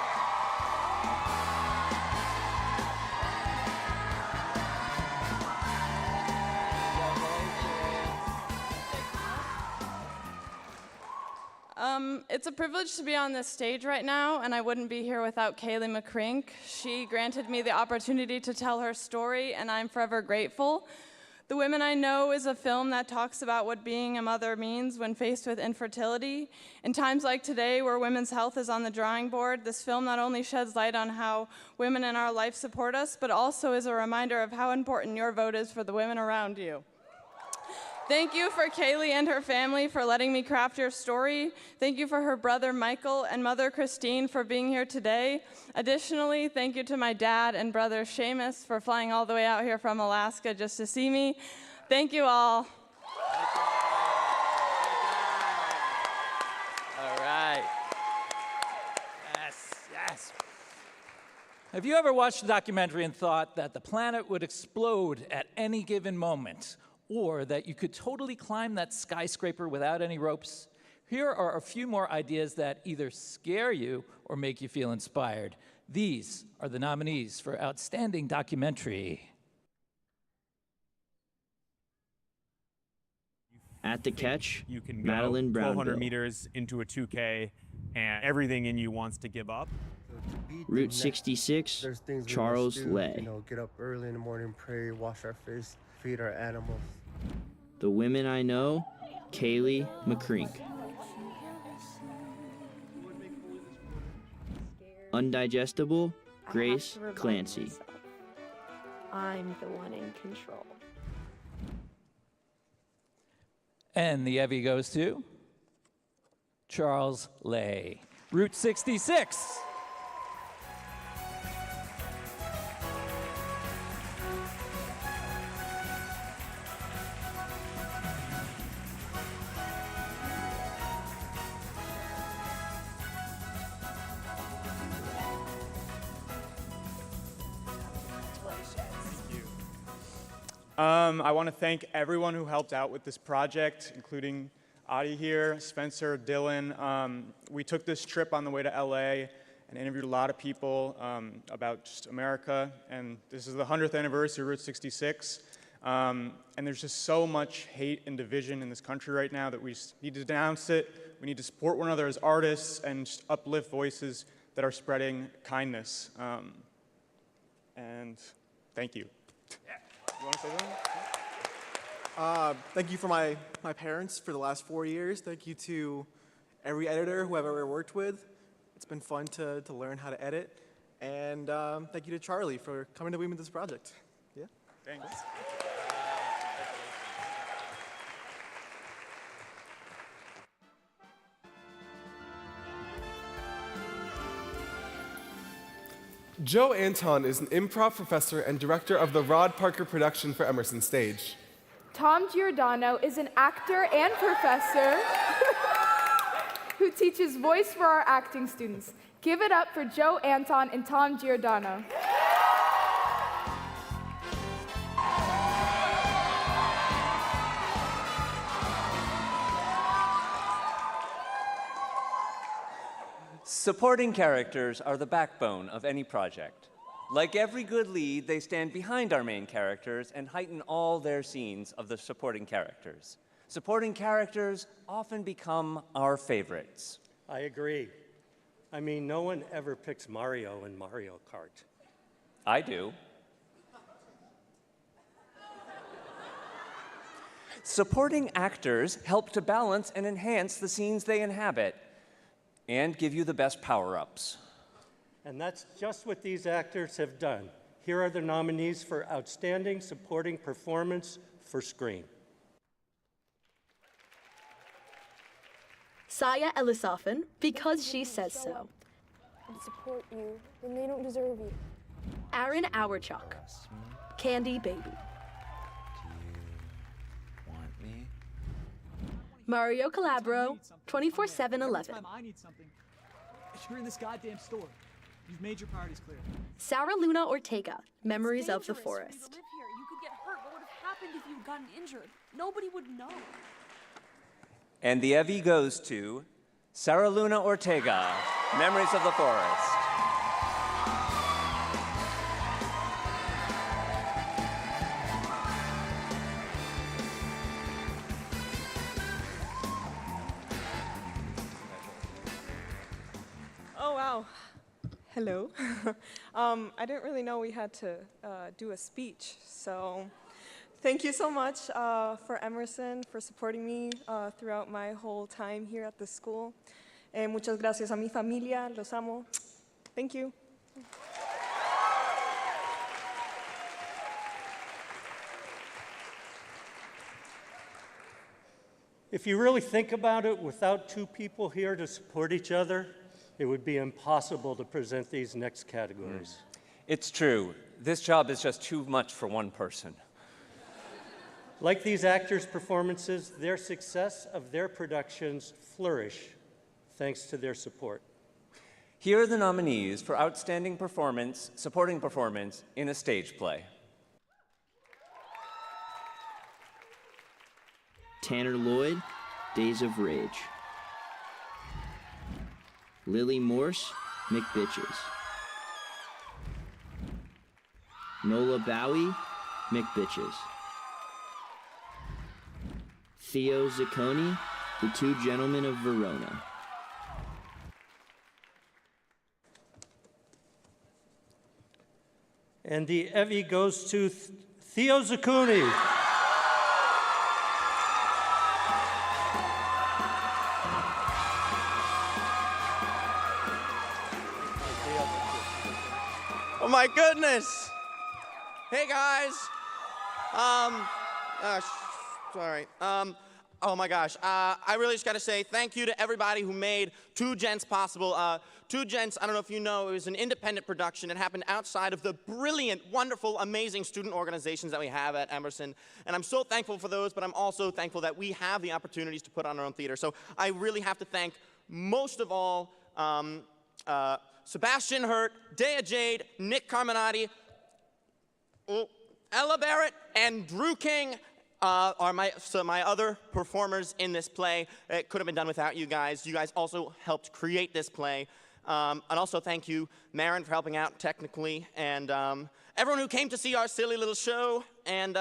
It's a privilege to be on this stage right now, and I wouldn't be here without Kaylee McCrink. She granted me the opportunity to tell her story, and I'm forever grateful. The Women I Know is a film that talks about what being a mother means when faced with infertility. In times like today, where women's health is on the drawing board, this film not only sheds light on how women in our life support us, but also is a reminder of how important your vote is for the women around you. Thank you for Kaylee and her family for letting me craft your story. Thank you for her brother Michael and mother Christine for being here today. Additionally, thank you to my dad and brother Seamus for flying all the way out here from Alaska just to see me. Thank you all. All right. Yes, yes. Have you ever watched a documentary and thought that the planet would explode at any given moment? Or that you could totally climb that skyscraper without any ropes? Here are a few more ideas that either scare you or make you feel inspired. These are the nominees for Outstanding Documentary. At the Catch, you can Madeline go 1,200 Brownville. meters into a 2K, and everything in you wants to give up. Route 66, Charles Lay. Get up early in the morning, pray, wash our face, feed our animals. The Women I Know, Kaylee McCrink. Undigestible, Grace Clancy. I'm the one in control. And the Evie goes to Charles Lay. Route 66. I want to thank everyone who helped out with this project, including Adi here, Spencer, Dylan. We took this trip on the way to LA and interviewed a lot of people about just America. And this is the 100th anniversary of Route 66. And there's just so much hate and division in this country right now that we just need to denounce it. We need to support one another as artists and just uplift voices that are spreading kindness. And thank you. You want to say something? Thank you for my parents for the last 4 years. Thank you to every editor who I've ever worked with. It's been fun to learn how to edit. And thank you to Charlie for coming to be with this project. Yeah. Thanks. Joe Anton is an improv professor and director of the Rod Parker production for Emerson Stage. Tom Giordano is an actor and professor who teaches voice for our acting students. Give it up for Joe Anton and Tom Giordano. Supporting characters are the backbone of any project. Like every good lead, they stand behind our main characters and heighten all their scenes of the supporting characters. Supporting characters often become our favorites. I agree. I mean, no one ever picks Mario in Mario Kart. I do. Supporting actors help to balance and enhance the scenes they inhabit and give you the best power-ups. And that's just what these actors have done. Here are the nominees for Outstanding Supporting Performance for Screen. Saya Elisafan, Because She Says So. And support you when they don't deserve you. Aaron Auerchuk, Candy Baby. Mario Calabro, 24/7/11. I need something. You're in this goddamn store. You've made your priorities clear. Sarah Luna Ortega, Memories of the It's dangerous for you Forest. to live here. You could get hurt. What would have happened if you'd gotten injured? Nobody would know. And the Evie goes to Sarah Luna Ortega, Memories of the Forest. Oh, wow. Hello. I didn't really know we had to do a speech, so Thank you so much for Emerson, for supporting me throughout my whole time here at the school. Muchas gracias a mi familia, los amo. Thank you. If you really think about it, without two people here to support each other, it would be impossible to present these next categories. It's true. This job is just too much for one person. Like these actors' performances, their success of their productions flourish thanks to their support. Here are the nominees for Outstanding Performance, Supporting Performance in a Stage Play. Tanner Lloyd, Days of Rage. Lily Morse, McBitches. Nola Bowie, McBitches. Theo Zacconi, The Two Gentlemen of Verona. And the Evie goes to Theo Zacconi. Oh my goodness! Hey guys! Sorry. Oh my gosh. I really just gotta say thank you to everybody who made Two Gents possible. Two Gents, I don't know if you know, it was an independent production. It happened outside of the brilliant, wonderful, amazing student organizations that we have at Emerson. And I'm so thankful for those, but I'm also thankful that we have the opportunities to put on our own theater. So I really have to thank, most of all, Sebastian Hurt, Dea Jade, Nick Carminati, Ella Barrett, and Drew King are my other performers in this play. It could have been done without you guys. You guys also helped create this play. And also thank you, Marin, for helping out technically, and everyone who came to see our silly little show. And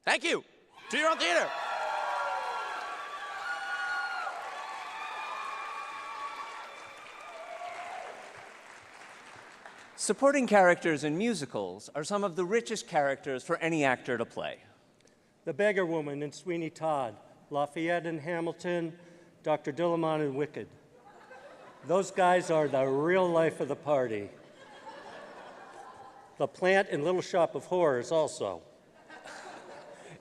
thank you. Do your own theater. Supporting characters in musicals are some of the richest characters for any actor to play. The Beggar Woman in Sweeney Todd, Lafayette in Hamilton, Dr. Dillamon in Wicked. Those guys are the real life of the party. The Plant in Little Shop of Horrors also.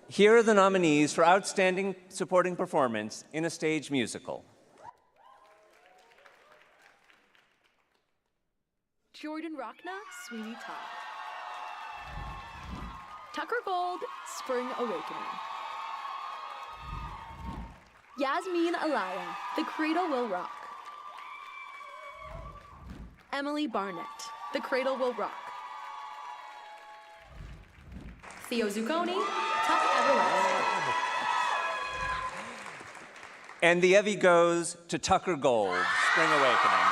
Here are the nominees for Outstanding Supporting Performance in a Stage Musical. Jordan Rockna, Sweeney Todd. Tucker Gold, Spring Awakening. Yasmin Alaya, The Cradle Will Rock. Emily Barnett, The Cradle Will Rock. Theo Zucconi, Tough Everlasting. And the Evie goes to Tucker Gold, Spring Awakening.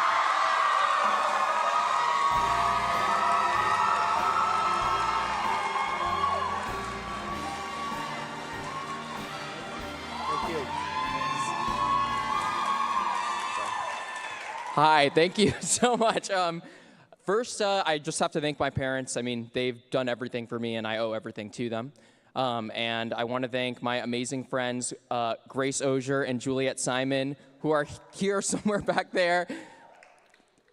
Hi, thank you so much. First, I just have to thank my parents. I mean, they've done everything for me, and I owe everything to them. And I want to thank my amazing friends, Grace Osier and Juliet Simon, who are here somewhere back there.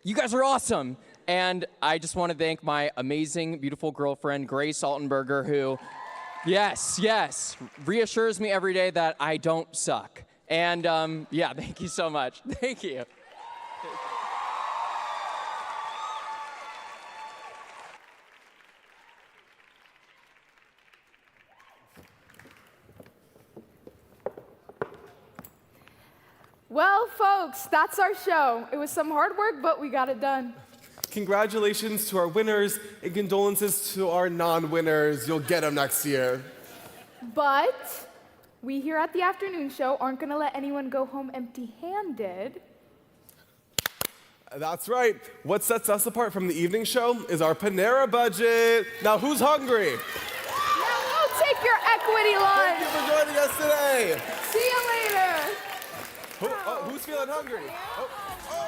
You guys are awesome. And I just want to thank my amazing, beautiful girlfriend, Grace Altenberger, who, yes, reassures me every day that I don't suck. And yeah, thank you so much. Thank you. Well, folks, that's our show. It was some hard work, but we got it done. Congratulations to our winners and condolences to our non-winners. You'll get them next year. But we here at the afternoon show aren't going to let anyone go home empty-handed. That's right. What sets us apart from the evening show is our Panera budget. Now, who's hungry? Now we'll take your equity lunch. Thank you for joining us today. See you later. Who's feeling hungry? Oh.